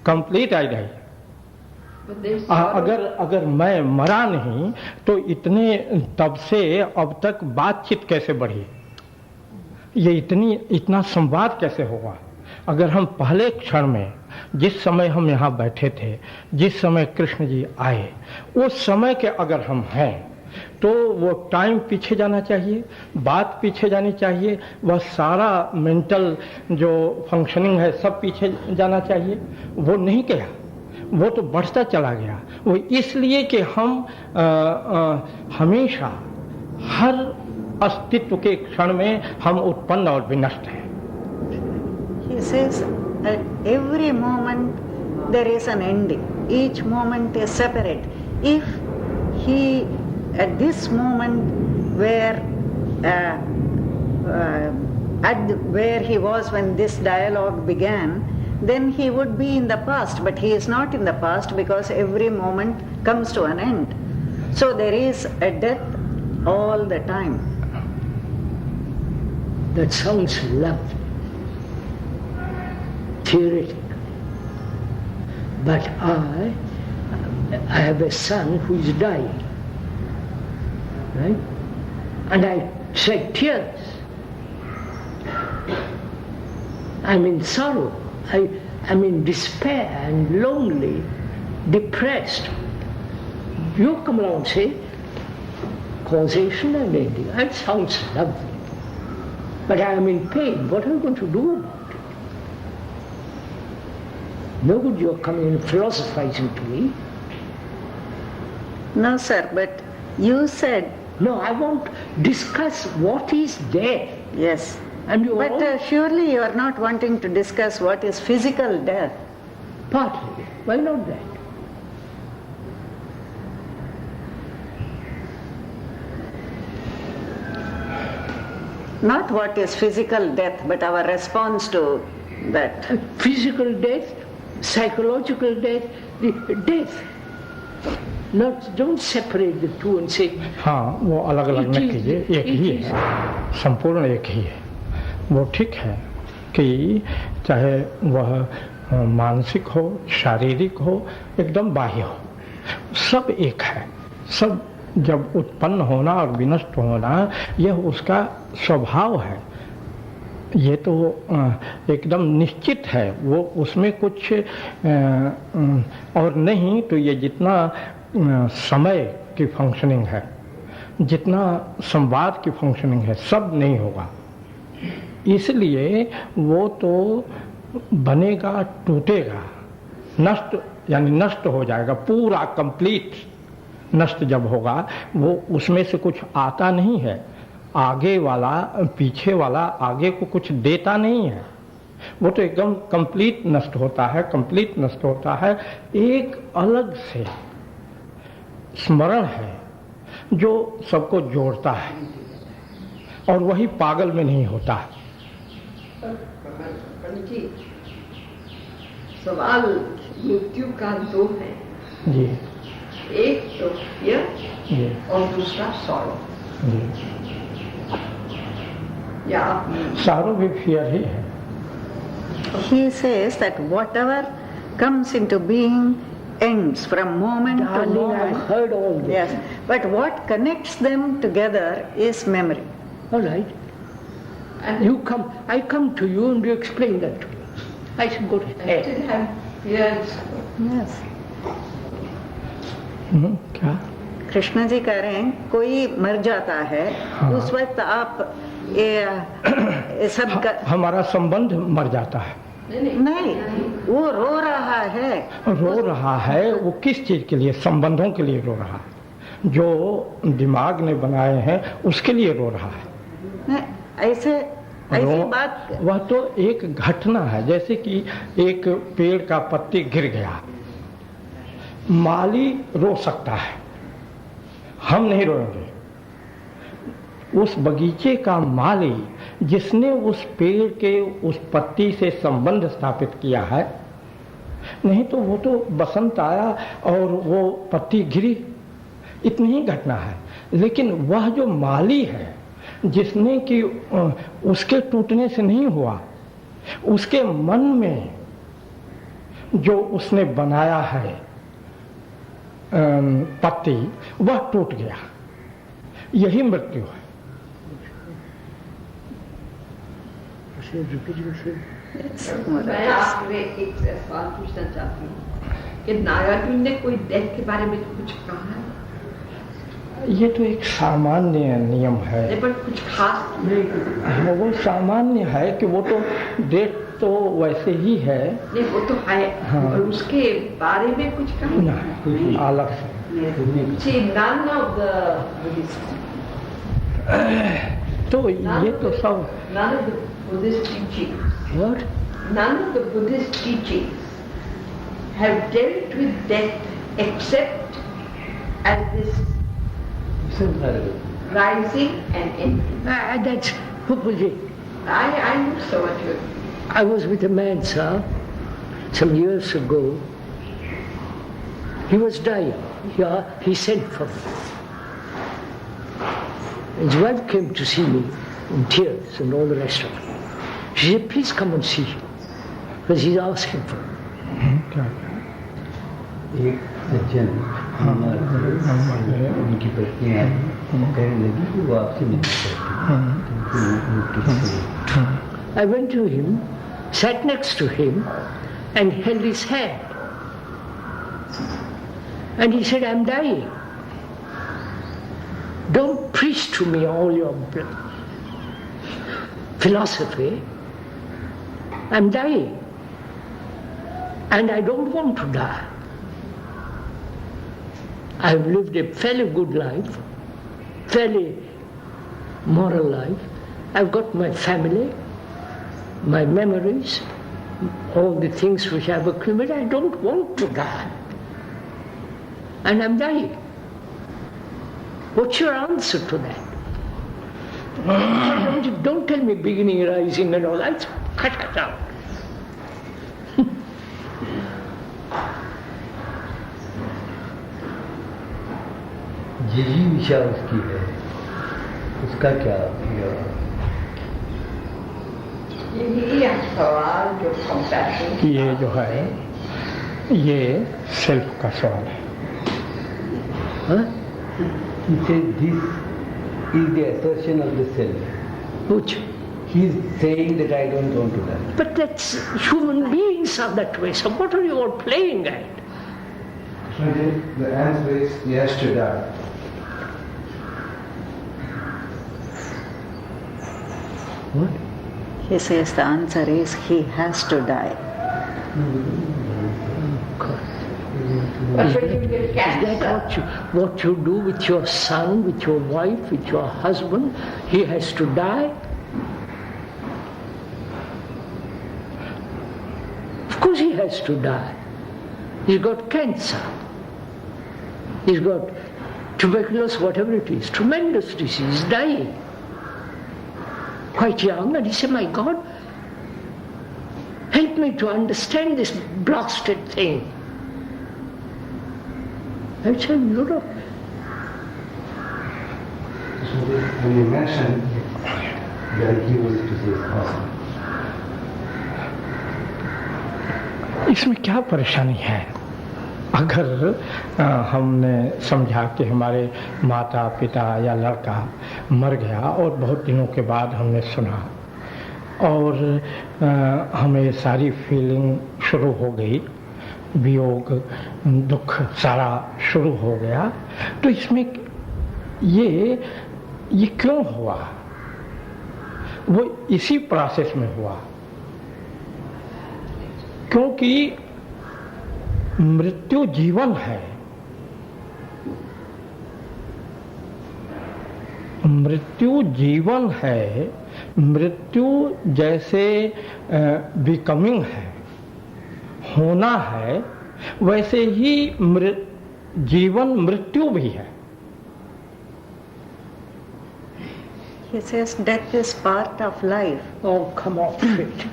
Complete I die. But there's अगर मैं मरा नहीं तो इतने तब से अब तक बातचीत कैसे बढ़ी, ये इतना संवाद कैसे हुआ? अगर हम पहले क्षण में जिस समय हम यहाँ बैठे थे, जिस समय कृष्ण जी आए, उस समय के अगर हम हैं तो वो टाइम पीछे जाना चाहिए, बात पीछे जानी चाहिए, वह सारा मेंटल जो फंक्शनिंग है सब पीछे जाना चाहिए। वो नहीं किया, वो तो बढ़ता चला गया। वो इसलिए कि हम हमेशा हर अस्तित्व के क्षण में हम उत्पन्न और विनष्ट हैं। He says at every moment there is an ending. Each moment is separate. If he at this moment where he was when this dialogue began, then he would be in the past, but he is not in the past because every moment comes to an end. So there is a death all the time. That sounds lovely, theoretical. But I have a son who is dying, right? And I shed tears. I'm in sorrow. I'm in despair and lonely, depressed. You come along and say, causation and ending. That sounds lovely. But I am in pain. What are you going to do about it? No good you're coming and philosophizing to me. No, sir, but you said... No, I won't discuss what is there. Yes. And you but surely you are not wanting to discuss what is physical death. Partly. Why not that? Not what is physical death, but our response to that. Physical death, psychological death, death. Not, don't separate the two and say... हाँ, वो अलग अलग न कीजिए, एक ही है, संपूर्ण एक ही है। वो ठीक है कि चाहे वह मानसिक हो, शारीरिक हो, एकदम बाह्य हो, सब एक है। सब जब उत्पन्न होना और विनष्ट होना यह उसका स्वभाव है, ये तो एकदम निश्चित है। वो उसमें कुछ और नहीं तो ये जितना समय की फंक्शनिंग है, जितना संवाद की फंक्शनिंग है, सब नहीं होगा। इसलिए वो तो बनेगा, टूटेगा, नष्ट यानी नष्ट हो जाएगा, पूरा कंप्लीट नष्ट जब होगा वो उसमें से कुछ आता नहीं है। आगे वाला पीछे वाला आगे को कुछ देता नहीं है, वो तो एकदम कंप्लीट नष्ट होता है, कंप्लीट नष्ट होता है। एक अलग से स्मरण है जो सबको जोड़ता है और वही पागल में नहीं होता। सवाल मृत्यु का दो है जी, एक तो फियर और दूसरा सॉरो। या सारो भी फियर ही है। He says that whatever comes into being ends from moment to moment. I've heard all this. Yes, but what connects them together is memory. All right. And you come, I come to you and you explain that to me. I should go to I still have fears. Yes. क्या? कृष्ण जी कह रहे हैं कोई मर जाता है, उस वक्त आप ये सब हमारा संबंध मर जाता है। नहीं, वो रो रहा है। रो रहा है वो किस चीज के लिए? संबंधों के लिए रो रहा है, जो दिमाग ने बनाए हैं उसके लिए रो रहा है। ऐसे ऐसी बात, वह तो एक घटना है, जैसे कि एक पेड़ का पत्ती गिर गया, माली रो सकता है, हम नहीं रोएंगे। उस बगीचे का माली जिसने उस पेड़ के उस पत्ती से संबंध स्थापित किया है, नहीं तो वो तो बसंत आया और वो पत्ती गिरी, इतनी ही घटना है। लेकिन वह जो माली है जिसने कि उसके टूटने से नहीं हुआ, उसके मन में जो उसने बनाया है पत्ती, वह टूट गया, यही मृत्यु है। मैं आपसे एक सवाल पूछना चाहती हूँ कि नागार्जुन ने कोई डेथ के बारे में कुछ कहा है? ये तो एक सामान्य नियम है, पर कुछ खास नहीं, वो सामान्य है कि वो तो डेथ तो वैसे ही है। नहीं, वो तो है, हाँ। और उसके बारे में कुछ कहा नहीं, अलग से। See, none of the Buddhist, तो ये तो सब none of the Buddhist teachings, What? none of the Buddhist teachings have dealt with death except as this rising and ending. That's Pupuji. I know so much of it. I was with a man, sir, some years ago. He was dying. He sent for me. His wife came to see me in tears and all the rest of it. She said, please come and see him, because he's asking for me. एक सज्जन उनकी पत्नी आई, कहने लगी कि वो आपसे मिलना चाहती। I went to him, sat next to him, and held his hand. And he said, I'm dying. Don't preach to me all your philosophy. I'm dying. And I don't want to die. I've lived a fairly good life, fairly moral life. I've got my family, my memories, all the things which I've accumulated. I don't want to die. And I'm dying. What's your answer to that? Don't tell me beginning, rising and all that. Cut it out. जिजीविषा उसकी है, उसका क्या? ये सवाल जो compassion, ये जो है, ये सेल्फ का सवाल है। He said this is the assertion of the self. Which? He is saying that I don't want to die. But that's, human beings are that way. So what are you all playing at? The answer is he has to die. What? He says the answer is he has to die. but when you get Is that cancer, what you do with your son, with your wife, with your husband? He has to die? Of course he has to die. He's got cancer. He's got tuberculosis, whatever it is, tremendous disease, he's dying. Quite young, and he said, my God, help me to understand this blasted thing. I said, you know. So when you mentioned that he was to say awesome. इसमें क्या परेशानी है? अगर हमने समझा कि हमारे माता पिता या लड़का मर गया और बहुत दिनों के बाद हमने सुना और हमें सारी फीलिंग शुरू हो गई, वियोग दुख सारा शुरू हो गया, तो इसमें ये क्यों हुआ? वो इसी प्रोसेस में हुआ क्योंकि मृत्यु जीवन है, मृत्यु जीवन है, मृत्यु जैसे बिकमिंग है, होना है, वैसे ही जीवन मृत्यु भी है। He says death is part of life. Oh, come off it.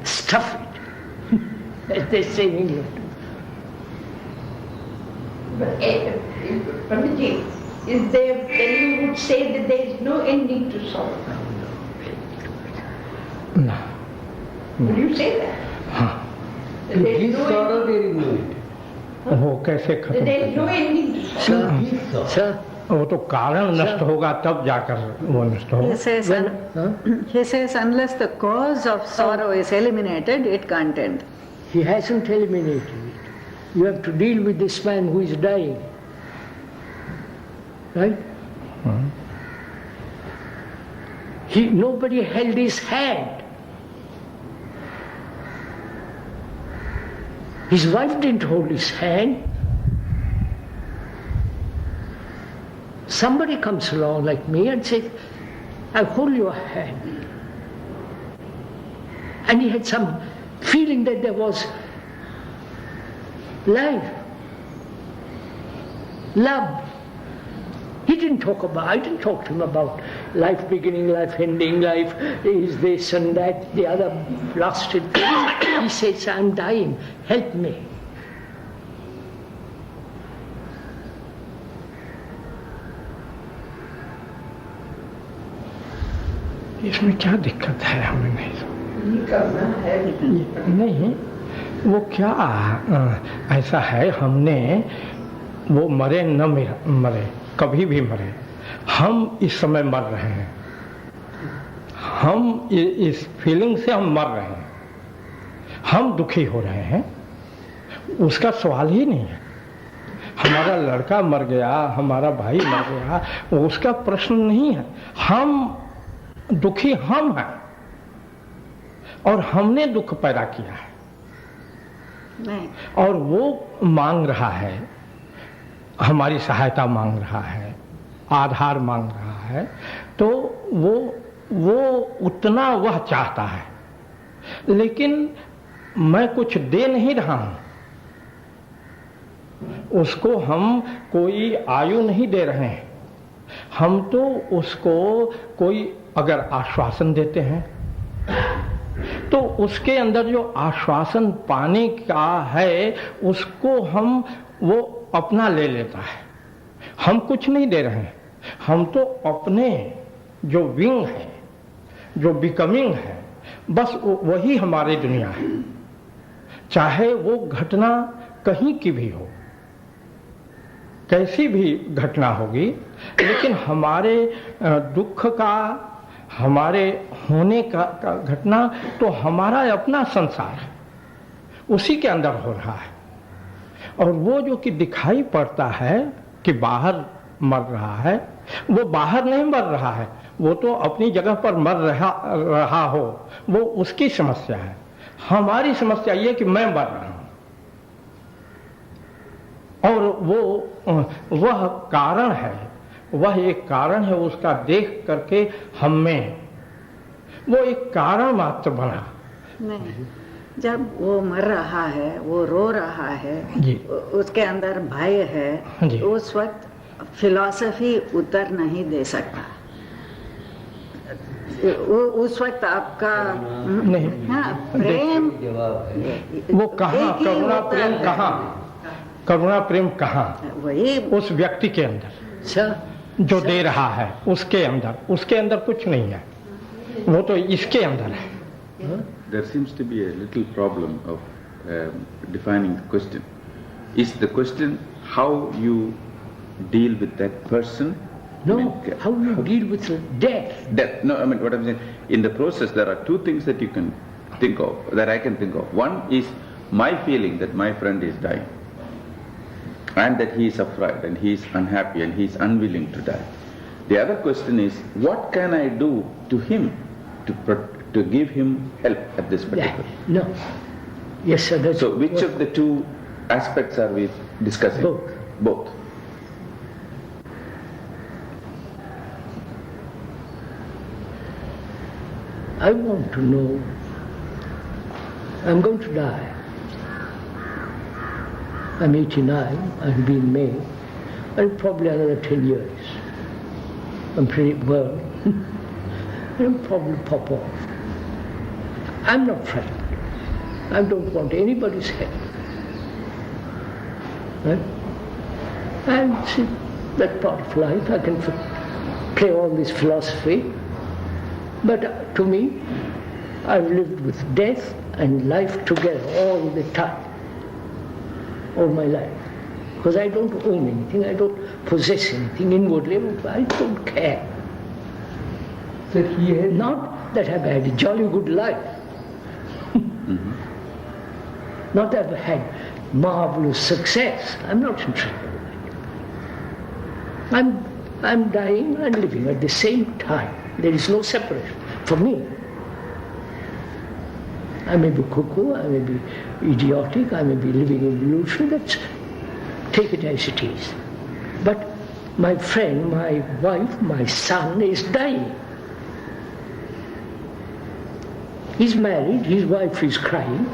Stuff it, as they say in England. But Panditji, is there, then you would say that there is no ending to sorrow. No. Would you say that? हाँ, That there is no sorrow ending, there is no end. वो कैसे that खत्म there is no करें? ending to sorrow. Sir, वो तो कारण नष्ट होगा तब जाकर वो नष्ट होगा। He says unless the cause of sorrow is eliminated, it can't end. he hasn't eliminated it. You have to deal with this man who is dying. Right? Nobody held his hand. His wife didn't hold his hand. Somebody comes along like me and says, I'll hold your hand. And he had some feeling that there was life, love. I didn't talk to him about life beginning, life ending, life is this and that, the other lasted. He says, I'm dying, help me. इसमें क्या दिक्कत है? हमें नहीं नहीं, वो क्या ऐसा है, हमने वो मरे न मरे, कभी भी मरे, हम इस समय मर रहे हैं, हम इस फीलिंग से हम मर रहे हैं, हम दुखी हो रहे हैं, उसका सवाल ही नहीं है। हमारा लड़का मर गया, हमारा भाई मर गया, उसका प्रश्न नहीं है। हम दुखी हम हैं और हमने दुख पैदा किया है नहीं। और वो मांग रहा है, हमारी सहायता मांग रहा है, आधार मांग रहा है, तो वो उतना वह चाहता है, लेकिन मैं कुछ दे नहीं रहा हूं उसको, हम कोई आयु नहीं दे रहे हैं, हम तो उसको कोई अगर आश्वासन देते हैं तो उसके अंदर जो आश्वासन पाने का है उसको वो अपना ले लेता है। हम कुछ नहीं दे रहे हैं, हम तो अपने जो विंग है, जो बिकमिंग है, बस वही हमारी दुनिया है, चाहे वो घटना कहीं की भी हो, कैसी भी घटना होगी, लेकिन हमारे दुख का, हमारे होने का घटना तो हमारा अपना संसार है, उसी के अंदर हो रहा है। और वो जो कि दिखाई पड़ता है कि बाहर मर रहा है, वो बाहर नहीं मर रहा है, वो तो अपनी जगह पर मर रहा हो, वो उसकी समस्या है। हमारी समस्या ये कि मैं मर रहा हूं, और वह कारण है, वह एक कारण है, उसका देख करके हम में वो एक कारण मात्र बना। नहीं, जब वो मर रहा है, वो रो रहा है जी, उसके अंदर भय है, जी, उस वक्त फिलॉसफी उत्तर नहीं दे सकता। उस वक्त आपका नहीं, हाँ, प्रेम वो कहाँ, करुणा प्रेम कहाँ, करुणा प्रेम कहाँ? वही उस व्यक्ति के अंदर जो दे रहा है, उसके अंदर कुछ नहीं है, वो तो इसके अंदर है। There seems to be a little problem of defining the question. Is the question how you deal with that person? No, how you deal with death. Death. No, I mean what I'm saying, in the process there are two things that you can think of, that I can think of. One is my feeling that my friend is dying, and that he is afraid and he is unhappy and he is unwilling to die. The other question is, what can I do to him to give him help at this particular? No. Yes, sir. That's So which of the two aspects are we discussing? Both. Both. I want to know, I'm going to die. I'm 89, I'll be in May, and probably another 10 years. I'm pretty well. I'll probably pop off. I'm not frightened. I don't want anybody's help. Right? And see, that part of life, I can play all this philosophy. But to me, I've lived with death and life together all the time, all my life. Because I don't own anything, I don't possess anything inwardly, I don't care. Sir, he had Not that I've had a jolly good life. Not that I've had marvelous success. I'm not interested in that. I'm dying and living at the same time. There is no separation for me. I may be cuckoo, I may be idiotic, I may be living in illusion. Take it as it is. But my friend, my wife, my son is dying. He's married, his wife is crying,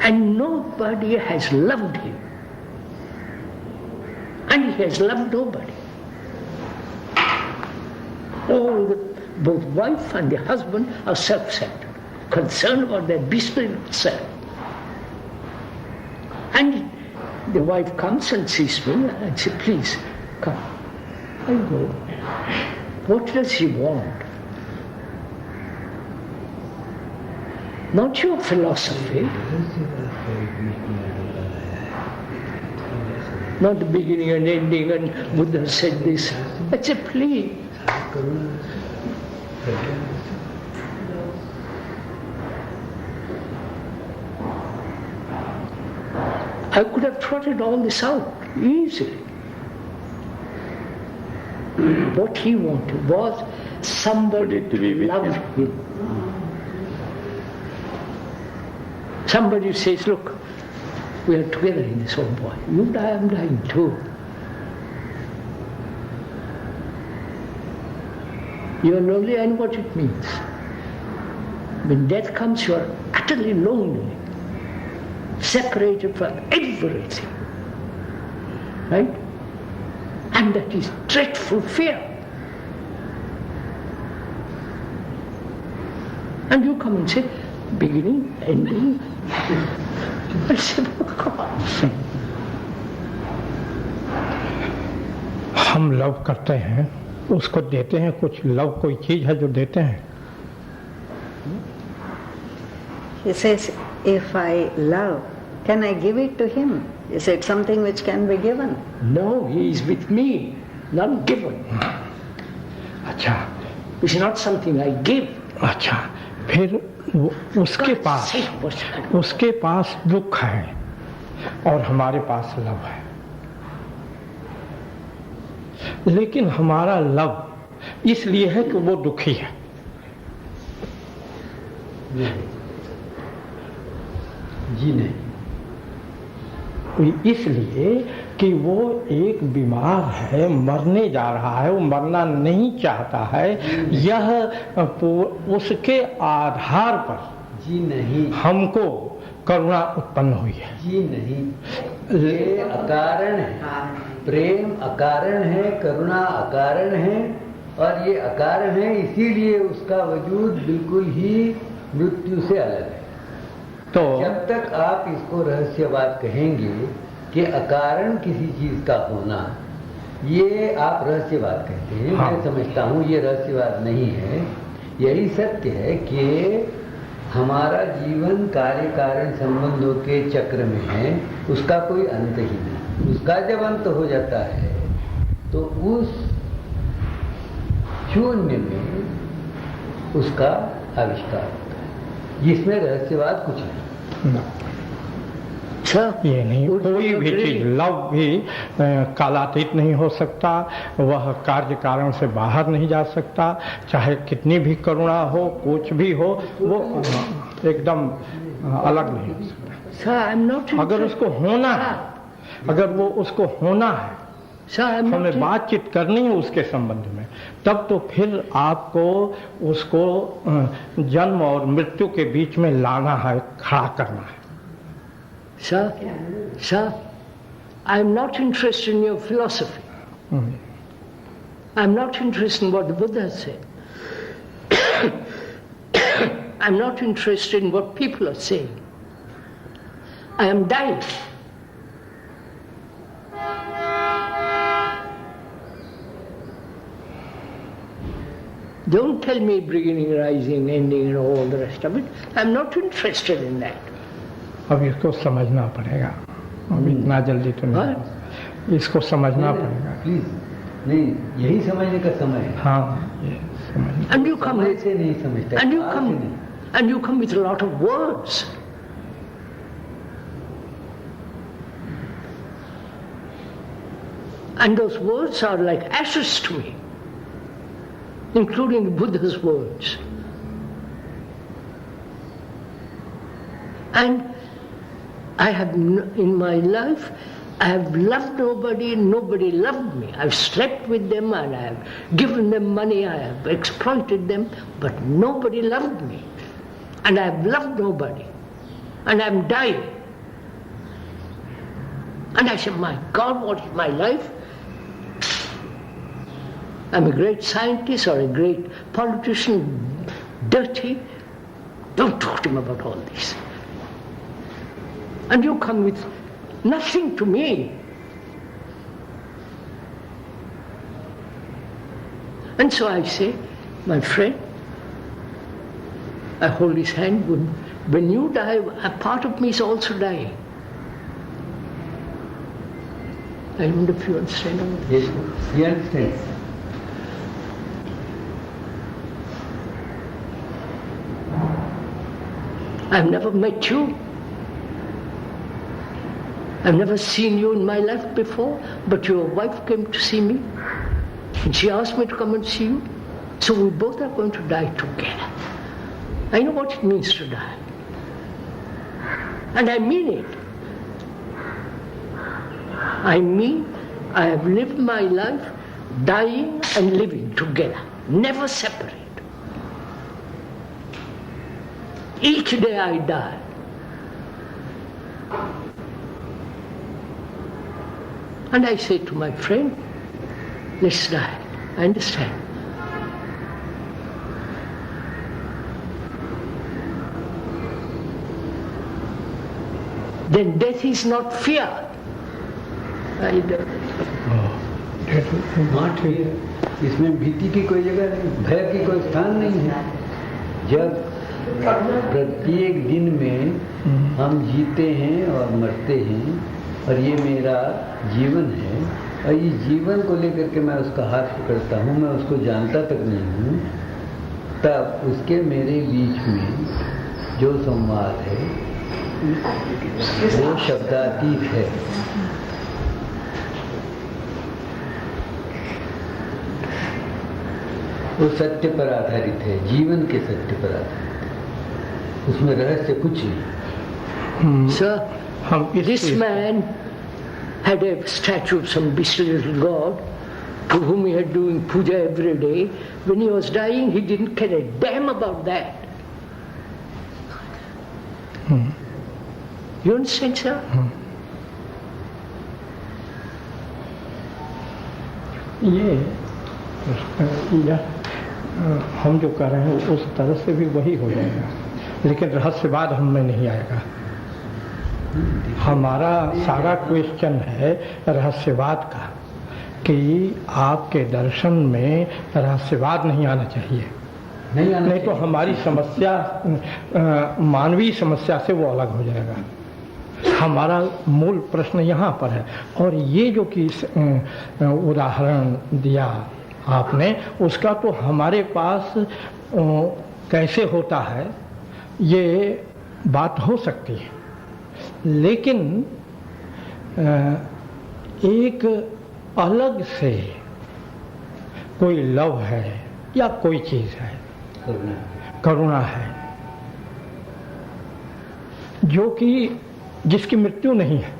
and nobody has loved him. And he has loved nobody. Both wife and the husband are self-centered, concerned about their beastly self. And the wife comes and sees me and says, please, come. I go. What does he want? Not your philosophy. Not the beginning and ending and Buddha said this. It's a plea. I could have trotted all this out easily. What he wanted was somebody to love him. Somebody says, look, we are together in this, old boy. You die, I'm dying too. You are lonely, I know what it means. When death comes, you are utterly lonely, separated from everything. Right? And that is dreadful fear. And you come and say, beginning, ending. I say, oh God. हम love करते हैं, उसको देते हैं कुछ. Love कोई चीज है जो देते हैं. He says, if I love, can I give it to him? Is it something which can be given? No, he is with me, not given. अच्छा. It's not something I give. अच्छा. फिर उसके पास दुख है और हमारे पास लव है. लेकिन हमारा लव इसलिए है कि वो दुखी है. जी नहीं. इसलिए कि वो एक बीमार है, मरने जा रहा है, वो मरना नहीं चाहता है. यह उसके आधार पर जी नहीं हमको करुणा उत्पन्न हुई है. जी नहीं. ये अकारण है. प्रेम अकारण है, करुणा अकारण है, और ये अकारण है, इसीलिए उसका वजूद बिल्कुल ही मृत्यु से अलग है. तो जब तक आप इसको रहस्यवाद कहेंगे कि अकारण किसी चीज का होना, ये आप रहस्यवाद कहते हैं. हाँ. मैं समझता हूँ ये रहस्यवाद नहीं है. यही सत्य है कि हमारा जीवन कार्य कारण संबंधों के चक्र में है, उसका कोई अंत ही नहीं. उसका जब अंत हो जाता है तो उस शून्य में उसका आविष्कार होता है, जिसमें रहस्यवाद कुछ नहीं. ये नहीं, कोई भी चीज, लव भी कालातीत नहीं हो सकता, वह कार्य कारण से बाहर नहीं जा सकता, चाहे कितनी भी करुणा हो, कुछ भी हो, वो एकदम अलग नहीं हो सकता। अगर उसको होना है, अगर वो उसको होना है, हमें बातचीत करनी है उसके संबंध में, तब तो फिर आपको उसको जन्म और मृत्यु के बीच में लाना है, खड़ा करना है। Sir, I am not interested in your philosophy. I am not interested in what the Buddha said. I am not interested in what people are saying. I am dying. Don't tell me beginning, rising, ending and all the rest of it. I am not interested in that. अब इसको समझना पड़ेगा, अब इतना जल्दी तो नहीं, इसको समझना पड़ेगा। प्लीज, नहीं, यही समझने का समय है। हाँ, ये समझना। And you come, से नहीं समझते, and you come with a lot of words. And those words are like ashes to me, including the Buddha's words. And I have, in my life, I have loved nobody, nobody loved me. I've slept with them and I have given them money, I have exploited them, but nobody loved me. And I have loved nobody. And I'm dying. And I said, my God, what is my life? I'm a great scientist or a great politician, dirty. Don't talk to him about all this. And you come with nothing to me. And so I say, my friend, I hold his hand, when you die, a part of me is also dying. I wonder if you understand all this. Yes, he understands. I've never met you. I've never seen you in my life before, but your wife came to see me, and she asked me to come and see you. So we both are going to die together. I know what it means to die. And I mean it. I mean, I have lived my life dying and living together, never separate. Each day I die. And I say to my friend, let's die. I understand. Then death is not fear. I don't. Not here, इसमें भीति की कोई जगह नहीं, भय की कोई स्थान नहीं है। जब प्रत्येक दिन में हम जीते हैं और मरते हैं और ये मेरा जीवन है और इस जीवन को लेकर के मैं उसका हाथ पकड़ता हूँ, मैं उसको जानता तक नहीं हूँ, तब उसके मेरे बीच में जो संवाद है वो शब्दातीत है। वो सत्य पर आधारित है, जीवन के सत्य पर आधारित है, उसमें रहस्य कुछ नहीं। Sir, this man had a statue of some beastly little god to whom he had doing puja every day. When he was dying, he didn't care a damn about that. You understand, sir? ये हम जो कर रहे हैं उस तरह से भी वही हो जाएगा, लेकिन रहस्यवाद हम में नहीं आएगा। हमारा सारा क्वेश्चन है रहस्यवाद का कि आपके दर्शन में रहस्यवाद नहीं आना चाहिए, नहीं तो हमारी समस्या मानवीय समस्या से वो अलग हो जाएगा। हमारा मूल प्रश्न यहाँ पर है। और ये जो कि उदाहरण दिया आपने, उसका तो हमारे पास कैसे होता है ये बात हो सकती है, लेकिन एक अलग से कोई लव है या कोई चीज है, करुणा है, जो कि जिसकी मृत्यु नहीं है,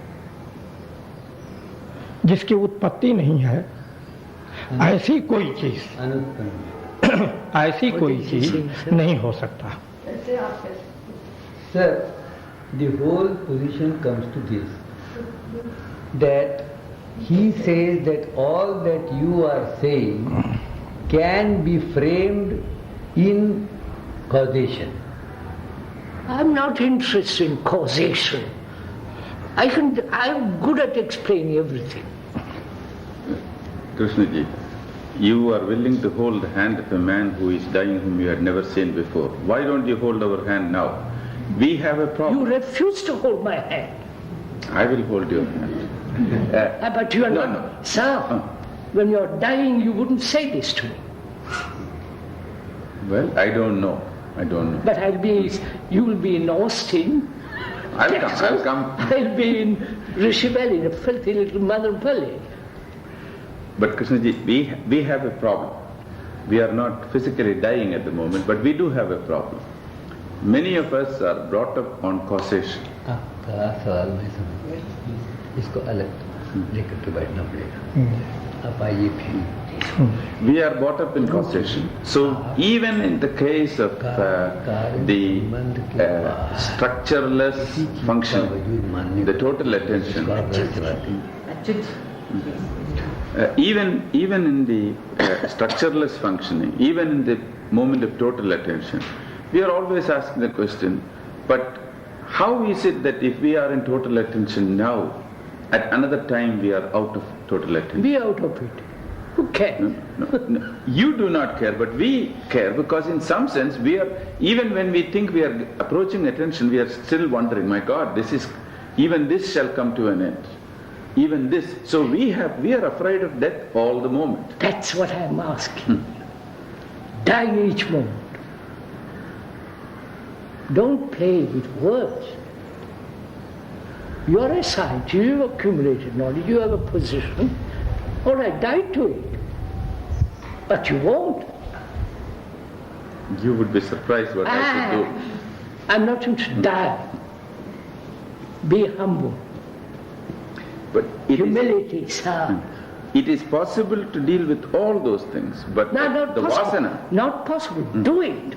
जिसकी उत्पत्ति नहीं है, ऐसी कोई चीज ऐसी कोई चीज नहीं हो सकता। Sir, the whole position comes to this, that he says that all that you are saying can be framed in causation. I'm not interested in causation. I'm good at explaining everything. Krishnaji, you are willing to hold the hand of a man who is dying whom you had never seen before. Why don't you hold our hand now? We have a problem. You refuse to hold my hand. I will hold your hand. But you are not. No. Sir, when you are dying, you wouldn't say this to me. Well, I don't know. But you will be in Austin. I'll come. I'll be in Rishi Valley, in a filthy little mother valley. But Krishnaji, we have a problem. We are not physically dying at the moment, but we do have a problem. Many of us are brought up on causation. सवाल मैं समझ, इसको अलग लेकर के बैठना पड़ेगा। आप आइए फिर। We are brought up in causation. So even in the case of the structureless function, the total attention, even in the structureless functioning, even in the moment of total attention, we are always asking the question, but how is it that if we are in total attention now, at another time we are out of total attention? Be out of it. Who cares? No. You do not care, but we care, because in some sense we are, even when we think we are approaching attention, we are still wondering, my God, even this shall come to an end. Even this. So we are afraid of death all the moment. That's what I'm asking. Dying each moment. Don't play with words. You are a scientist, you have accumulated knowledge, you have a position. All right, die to it. But you won't. You would be surprised what I should do. I'm not going to die. Be humble. But humility, sir. It is possible to deal with all those things, but not the possible. vasana. Not possible. Do it.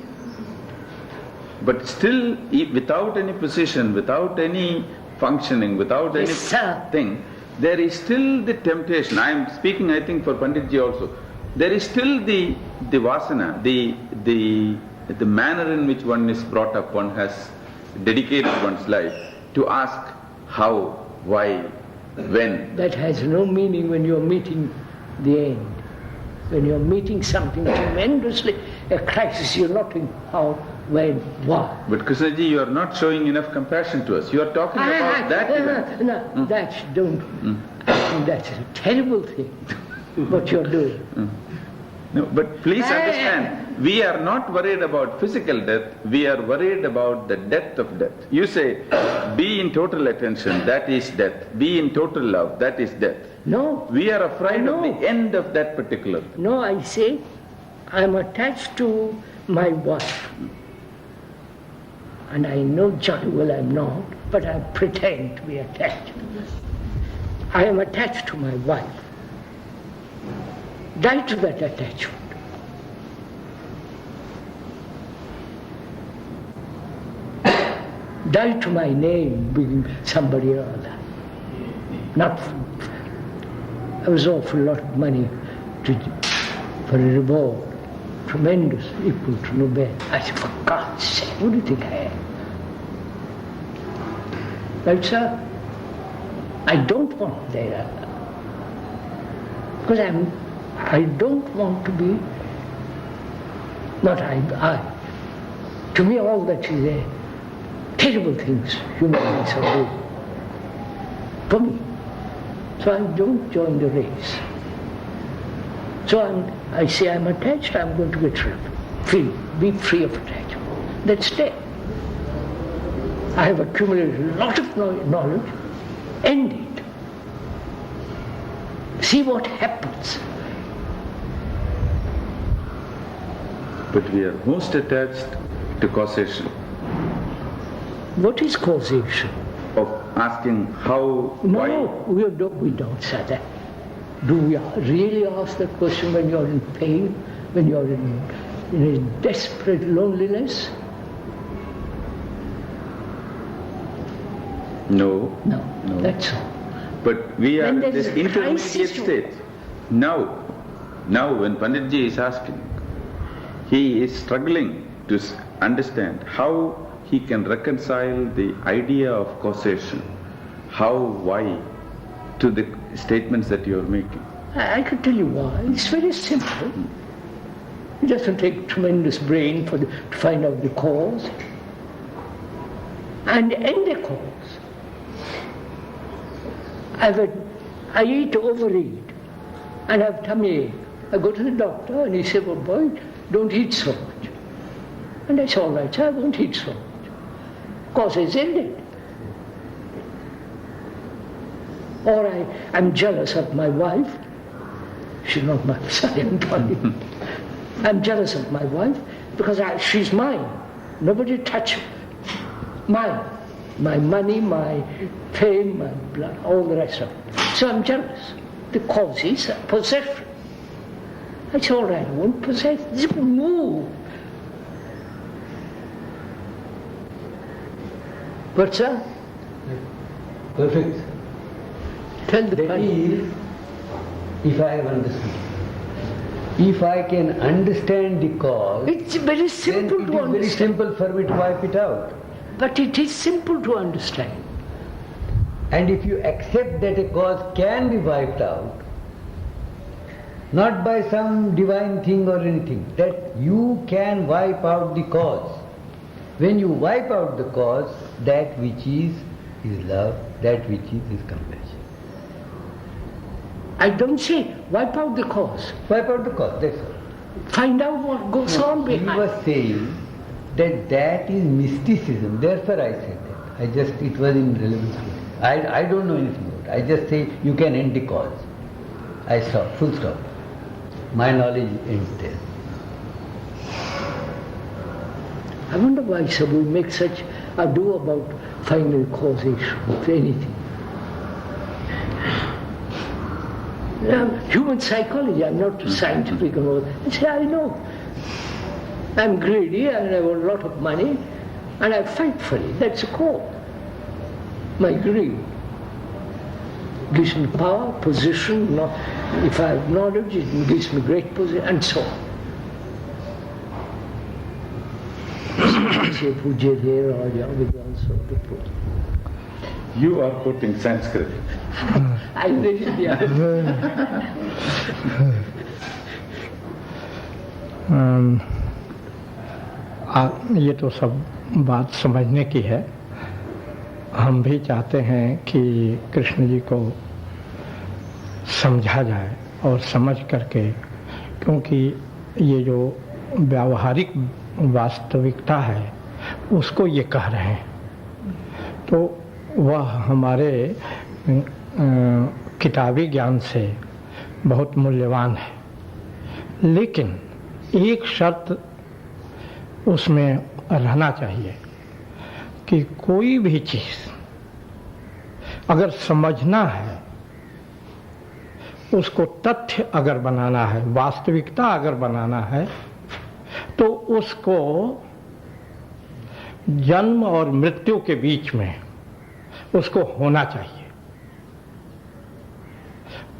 But still, without any position, without any functioning, without anything, there is still the temptation. I am speaking, I think, for Panditji also. There is still the vasana, the manner in which one is brought up, one has dedicated one's life to ask how, why, when. That has no meaning when you are meeting the end. When you are meeting something tremendously, a crisis, you're not in how, when, what. But Krishnaji, you are not showing enough compassion to us. You are talking about that event. No, that's a terrible thing, what you're doing. No, but please understand, we are not worried about physical death, we are worried about the death of death. You say, be in total attention, that is death. Be in total love, that is death. No. We are afraid of the end of that particular thing. No, I say, I'm attached to my wife. And I know jolly well I'm not, but I pretend to be attached. I am attached to my wife. Die to that attachment. Die to my name being somebody or other. Not I was offered a lot of money for a reward, tremendous, equal to Nobel. I said, for God's sake, what do you think I am? Right, sir? I don't want that. Because I don't want to be, not I. To me, all that is there. Terrible things human beings are doing. For me. So I don't join the race. So I say I'm attached, I'm going to get free. Be free of attachment. That's death. I have accumulated a lot of knowledge, end it. See what happens. But we are most attached to causation. What is causation? Of asking how, why. No, we don't say that. Do we really ask that question when you're in pain, when you're in a desperate loneliness? No. No, that's all. But we are in When there this is a intermediate crisis state. Now when Panditji is asking, he is struggling to understand how he can reconcile the idea of causation, how, why, to the statements that you are making. I can tell you why. It's very simple. It doesn't take tremendous brain to find out the cause and end the cause. I eat, overeat, and have tummy ache. I go to the doctor and he said, well, boy, don't eat so much. And I said, all right, sir, I won't eat so much. Cause is ended. Or I'm jealous of my wife. She's not my sorry, I'm talking. I'm jealous of my wife because she's mine. Nobody touch her. Mine. My money, my fame, my blood, all the rest of it. So I'm jealous. The cause is possession. I said, all right, I won't possess. Just move. But sir? Perfect. Tell the That person. is, if I have understood. If I can understand the cause, It's very simple then to it is understand. very simple for me to wipe it out. But it is simple to understand. And if you accept that a cause can be wiped out, not by some divine thing or anything, that you can wipe out the cause. When you wipe out the cause, that which is love, that which is compassion. I don't say wipe out the cause. Wipe out the cause, that's all. Find out what goes on He behind. was saying that is mysticism. Therefore I said that. It was in relevance to it. I don't know anything about it. I just say you can end the cause. I stop, full stop. My knowledge ends there. I wonder why sir, we make such ado about final causation of anything. Human psychology, I'm not scientific and all that. I say, I know. I'm greedy and I want a lot of money and I fight for it. That's a cause. My greed gives me power, position. If I have knowledge, it gives me great position, and so on. You are quoting Sanskrit. I live here. ये तो सब बात समझने की है। हम भी चाहते हैं कि कृष्ण जी को समझा जाए और समझ करके, क्योंकि ये जो व्यावहारिक वास्तविकता है उसको ये कह रहे हैं, तो वह हमारे किताबी ज्ञान से बहुत मूल्यवान है। लेकिन एक शर्त उसमें रहना चाहिए कि कोई भी चीज़ अगर समझना है, उसको तथ्य अगर बनाना है, वास्तविकता अगर बनाना है, तो उसको जन्म और मृत्यु के बीच में उसको होना चाहिए।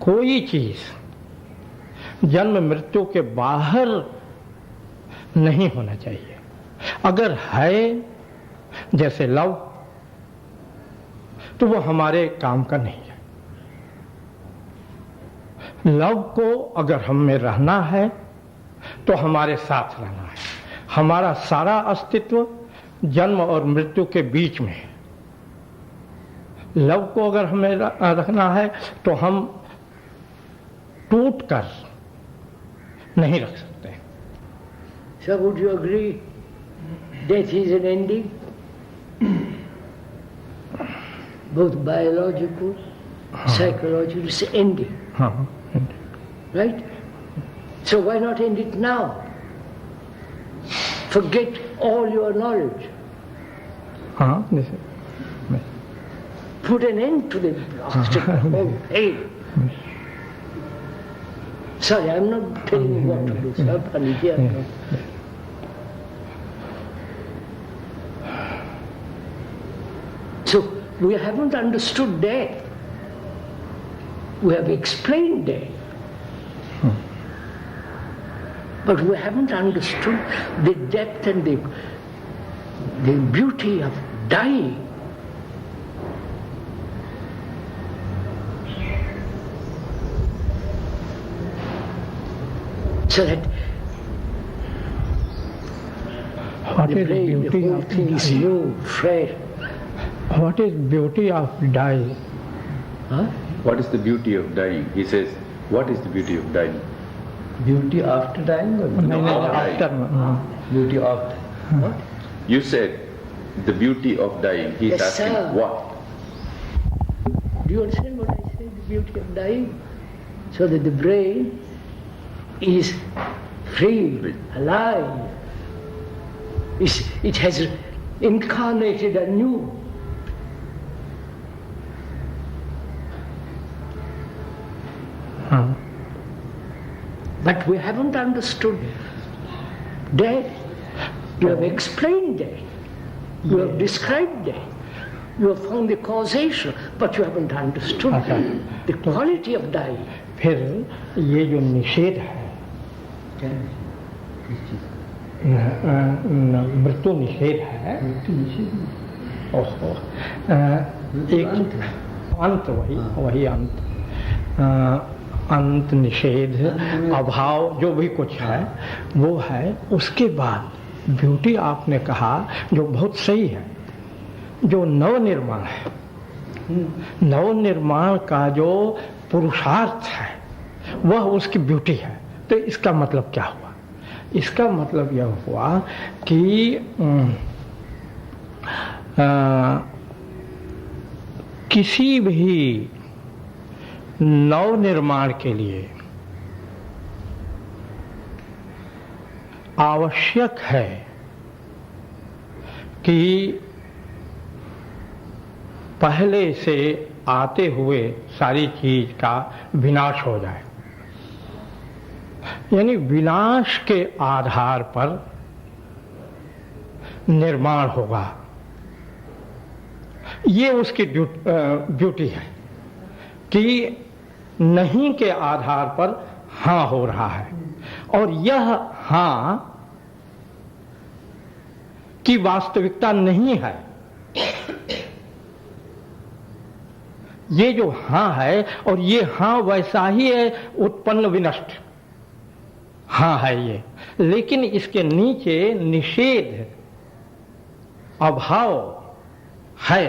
कोई चीज जन्म मृत्यु के बाहर नहीं होना चाहिए। अगर है जैसे लव, तो वो हमारे काम का नहीं है। लव को अगर हम में रहना है तो हमारे साथ रहना है। हमारा सारा अस्तित्व जन्म और मृत्यु के बीच में है। लव को अगर हमें रखना है तो हम टूट कर नहीं रख सकते। So would you agree death is an ending? both biological, psychological, it's ending. Right? So why not end it now? Forget all your knowledge. Put an end to the whole thing. Sorry, I'm not telling you what to do, sir. So we haven't understood death. We have explained death. But we haven't understood the depth and the beauty of dying. So that what the is brain, beauty the whole of thing is dying? new, fresh. What is beauty of dying? What is the beauty of dying? He says, what is the beauty of dying? Beauty after dying or After. beauty of What? You said the beauty of dying. He's Yes, asking sir. what? Do you understand what I said? The beauty of dying? So that the brain is free, alive. It has incarnated anew. But we haven't understood death. You have explained death. You have described death. You have found the causation, but you haven't understood the quality of dying. फिर ये जो निषेध है, मृत्यु निषेध है, एक अंत, वही अंत, अंत निषेध अभाव जो भी कुछ है वो है। उसके बाद ब्यूटी आपने कहा जो बहुत सही है, जो नवनिर्माण है, नवनिर्माण का जो पुरुषार्थ है वह उसकी ब्यूटी है। तो इसका मतलब क्या हुआ? इसका मतलब यह हुआ कि किसी भी नवनिर्माण के लिए आवश्यक है कि पहले से आते हुए सारी चीज का विनाश हो जाए, यानी विनाश के आधार पर निर्माण होगा। ये उसकी ब्यूटी है कि नहीं के आधार पर हाँ हो रहा है, और यह हाँ की वास्तविकता नहीं है। ये जो हाँ है और ये हाँ वैसा ही है, उत्पन्न विनष्ट हाँ है ये, लेकिन इसके नीचे निषेध अभाव है।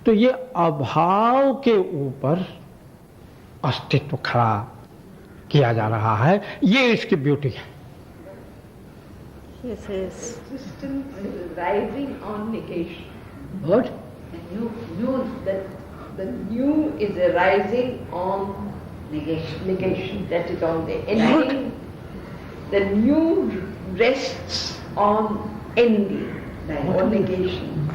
तो ये अभाव के ऊपर अस्तित्व खड़ा किया जा रहा है, ये इसकी ब्यूटी है। Existence is rising on negation. What? The new is arising on negation. That is on the ending. The new rests on ending or negation.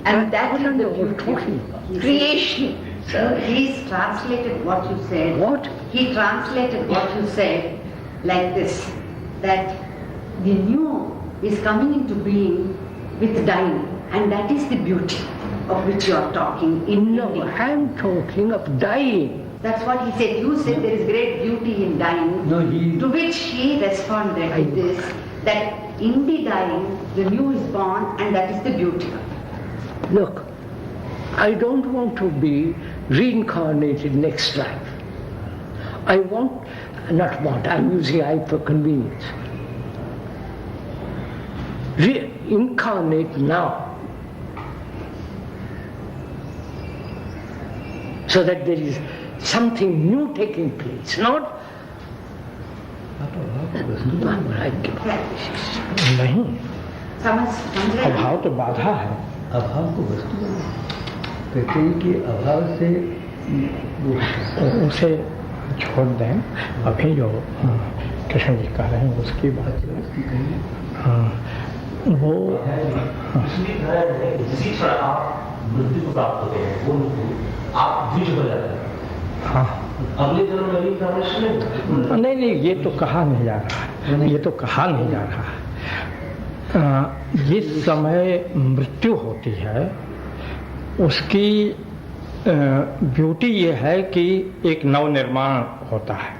And that is the beauty. Creation. So he's translated what you said. What? He translated what you said like this, that the new is coming into being with dying, and that is the beauty of which you are talking. No, I am talking of dying. That's what he said. You said there is great beauty in dying. No, to which he responded with this, that in the dying, the new is born, and that is the beauty. Look, I don't want to be reincarnated next life. I'm using I for convenience. Reincarnate now. So that there is something new taking place, not नहीं, अभाव तो बाधा है। अभाव को वस्तु कहते हैं कि अभाव से उसे छोड़ दें। अभी जो कृष्ण जी कह रहे हैं उसकी बात हाँ वो जिसी क्षण आप मृत्यु को प्राप्त होते हैं वो मृत्यु आप द्विज हो जाते हैं। हाँ अगले जन्म में रिइंकार्नेशन नहीं ये तो कहा नहीं जा रहा, ये तो कहा नहीं जा रहा। जिस समय मृत्यु होती है उसकी ब्यूटी ये है कि एक नव निर्माण होता है,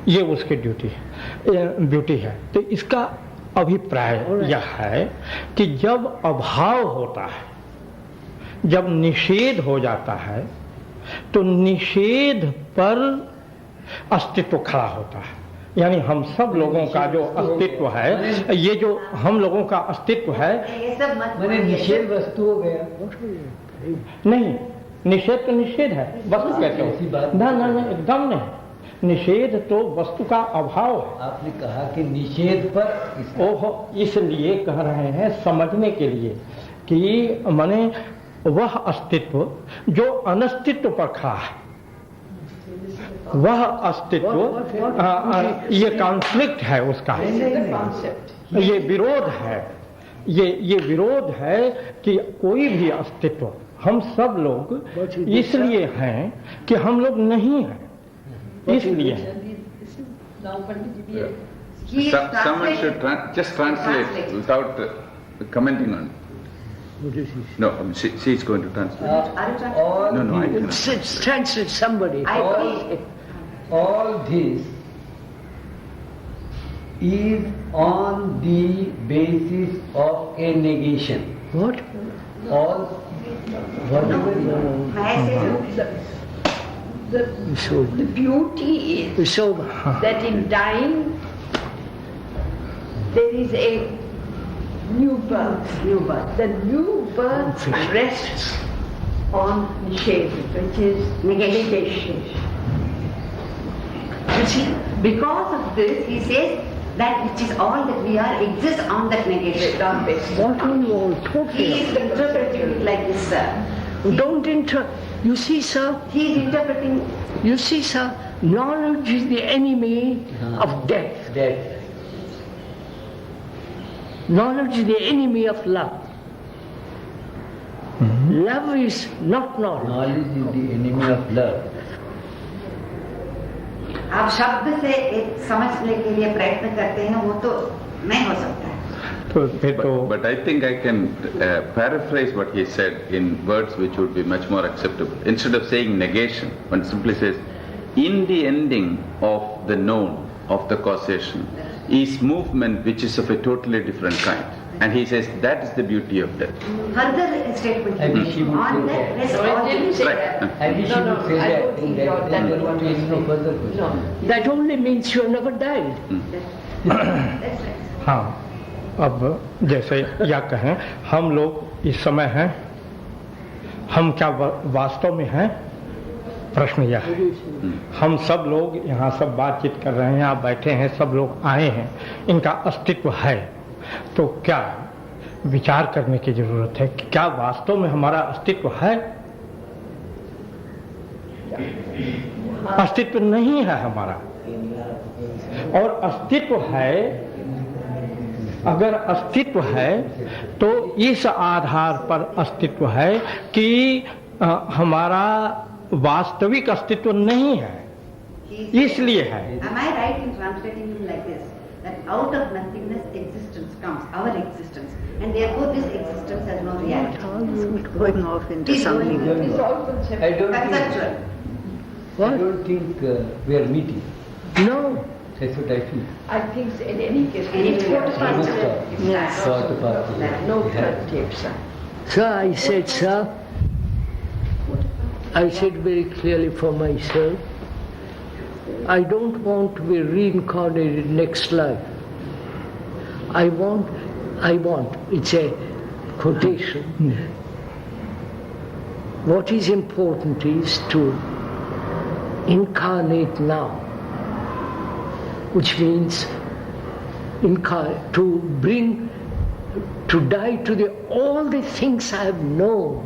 ये उसकी ब्यूटी है। तो इसका अभिप्राय यह है कि जब अभाव होता है, जब निषेध हो जाता है तो निषेध पर अस्तित्व खड़ा होता है। यानी हम सब लोगों का जो अस्तित्व है, ये जो हम लोगों का अस्तित्व है, मैंने निषेध वस्तु हो गया नहीं, निषेध तो निषेध है, वस्तु कहते हो ना एकदम नहीं। निषेध तो वस्तु का अभाव है। आपने कहा कि निषेध पर ओहो, इसलिए कह रहे हैं समझने के लिए कि माने वह अस्तित्व जो अनस्तित्व पर खड़ा है, वह अस्तित्व ये कॉन्फ्लिक्ट है उसका, ये विरोध है, ये विरोध है कि कोई भी अस्तित्व, हम सब लोग इसलिए हैं कि हम लोग नहीं हैं, इसलिए हैं। Someone should just translate without commenting on it. No, she is going to translate. No, I cannot. Translate somebody. All this is on the basis of a negation. What? All whatever The beauty is that in dying there is a new birth. The new birth rests on nishedha, which is negation. You see, because of this, he says that which is all that we are exists on that negation. What are you all talking He is interpreting it like this, sir. You see, sir? He is interpreting. You see, sir, knowledge is the enemy of death. Knowledge is the enemy of love. Love is not knowledge. Knowledge is the enemy of love. आप शब्द से एक समझने के लिए प्रयत्न करते हैं, वो तो नहीं हो सकता है। But I think I can paraphrase what he said in words which would be much more acceptable. Instead of saying negation, one simply says, in the ending of the known, of the causation, is movement which is of a totally different kind. And he says that is the beauty of death. Further statement. I wish he would On that rest all things. I wish he would say that. Then there would be no further question. That only means you have never died. That's right. हाँ, अब जैसे या कहें हम लोग इस समय हैं, हम क्या वास्तव में हैं? प्रश्न यह है। हम सब लोग यहाँ सब बातचीत कर रहे हैं, आप बैठे हैं, सब लोग आए हैं, इनका अस्तित्व है, तो क्या विचार करने की जरूरत है कि क्या वास्तव में हमारा अस्तित्व है? अस्तित्व नहीं है हमारा। और अस्तित्व है, अगर अस्तित्व है तो इस आधार पर अस्तित्व है कि हमारा वास्तविक अस्तित्व नहीं है, इसलिए है। Am I right in translating him like this? That out of nothingness existence comes, our existence, and therefore this existence has no reality. Going off into He's something. going- It's all conceptual. I don't Conceptual. think we are meeting. No. That's what I feel. I think in any case, Any it's quarter quarter past past seven. seven. Quarter past seven. No Yeah. tapes. Sir, I said very clearly for myself, I don't want to be reincarnated next life. I want, it's a quotation. What is important is to incarnate now, which means to die to all the things I have known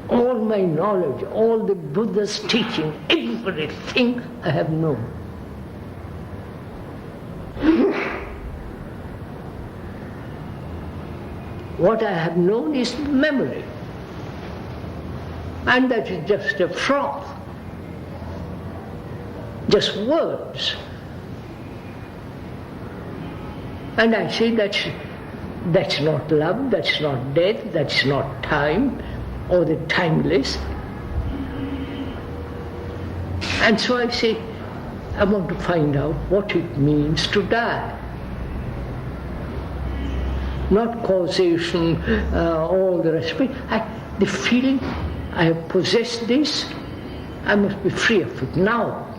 all my knowledge, all the Buddha's teaching, everything I have known. What I have known is memory. And that is just a froth, just words. And I say that's not love, that's not death, that's not time, or the timeless. And so I say, I want to find out what it means to die. Not causation, all the rest of it. The feeling I have possessed this, I must be free of it now.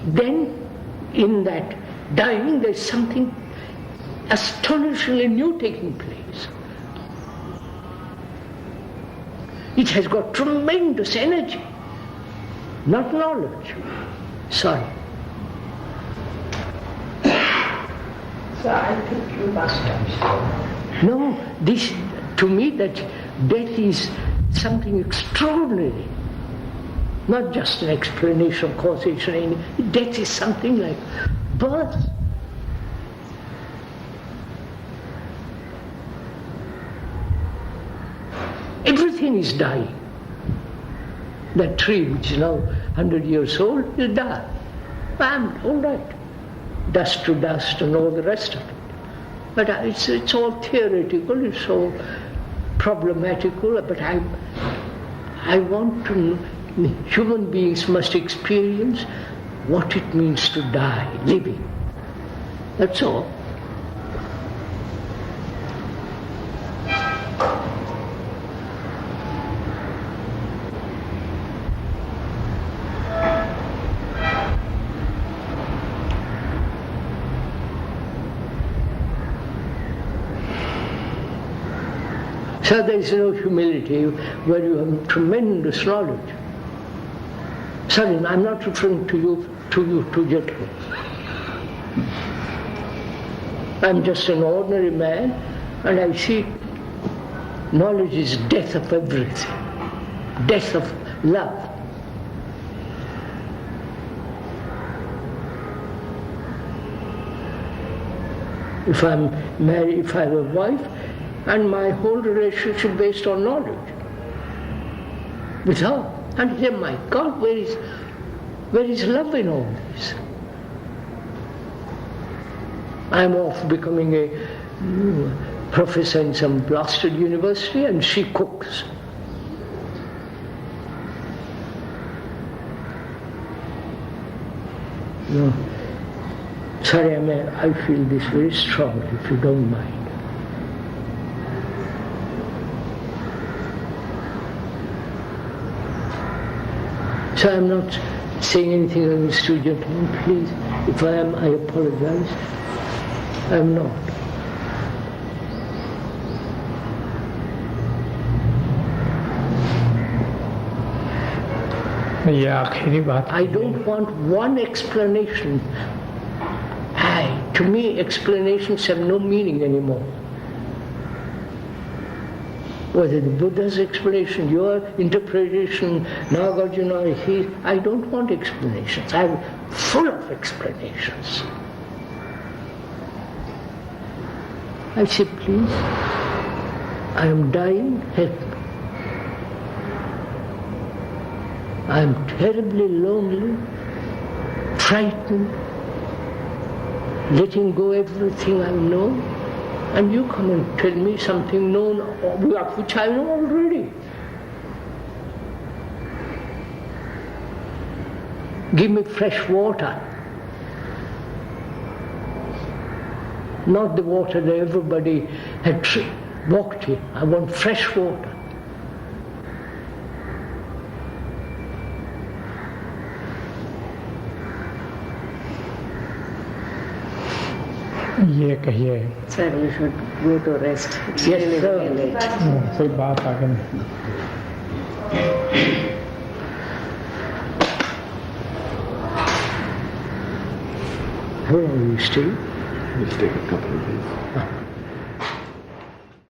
Then, in that dying, there's something astonishingly new taking place. It has got tremendous energy, not knowledge. Sorry. So I think you must understand. No, this, to me, that death is something extraordinary. Not just an explanation of causation. Death is something like birth. Everything is dying. That tree, which is now 100 years old, will die. I'm all right. Dust to dust and all the rest of it. But it's all theoretical, it's all problematical, but I want to, human beings must experience what it means to die, living. That's all. So there is no humility where you have tremendous knowledge. Sorry, I'm not referring to you two gentlemen. I'm just an ordinary man, and I see knowledge is death of everything, death of love. If I'm married, if I have a wife, and my whole relationship based on knowledge with her. And I say, my God, where is love in all this? I'm off becoming a professor in some blasted university, and she cooks. No. Sorry, I feel this very strongly, if you don't mind. So I'm not saying anything against you gentlemen, please. If I am, I apologize. I'm not. I don't want one explanation. To me, explanations have no meaning anymore. Whether the Buddha's explanation, your interpretation, Nagarjuna, I don't want explanations. I'm full of explanations. I say, please, I am dying, help me. I am terribly lonely, frightened, letting go everything I know. And you come and tell me something known, which I know already. Give me fresh water. Not the water that everybody had walked in. I want fresh water. ये कहिए Sir, you should go to rest. It's Yes, really sir. very late. कोई बात आगे नहीं How long will you stay? We'll take a couple of days.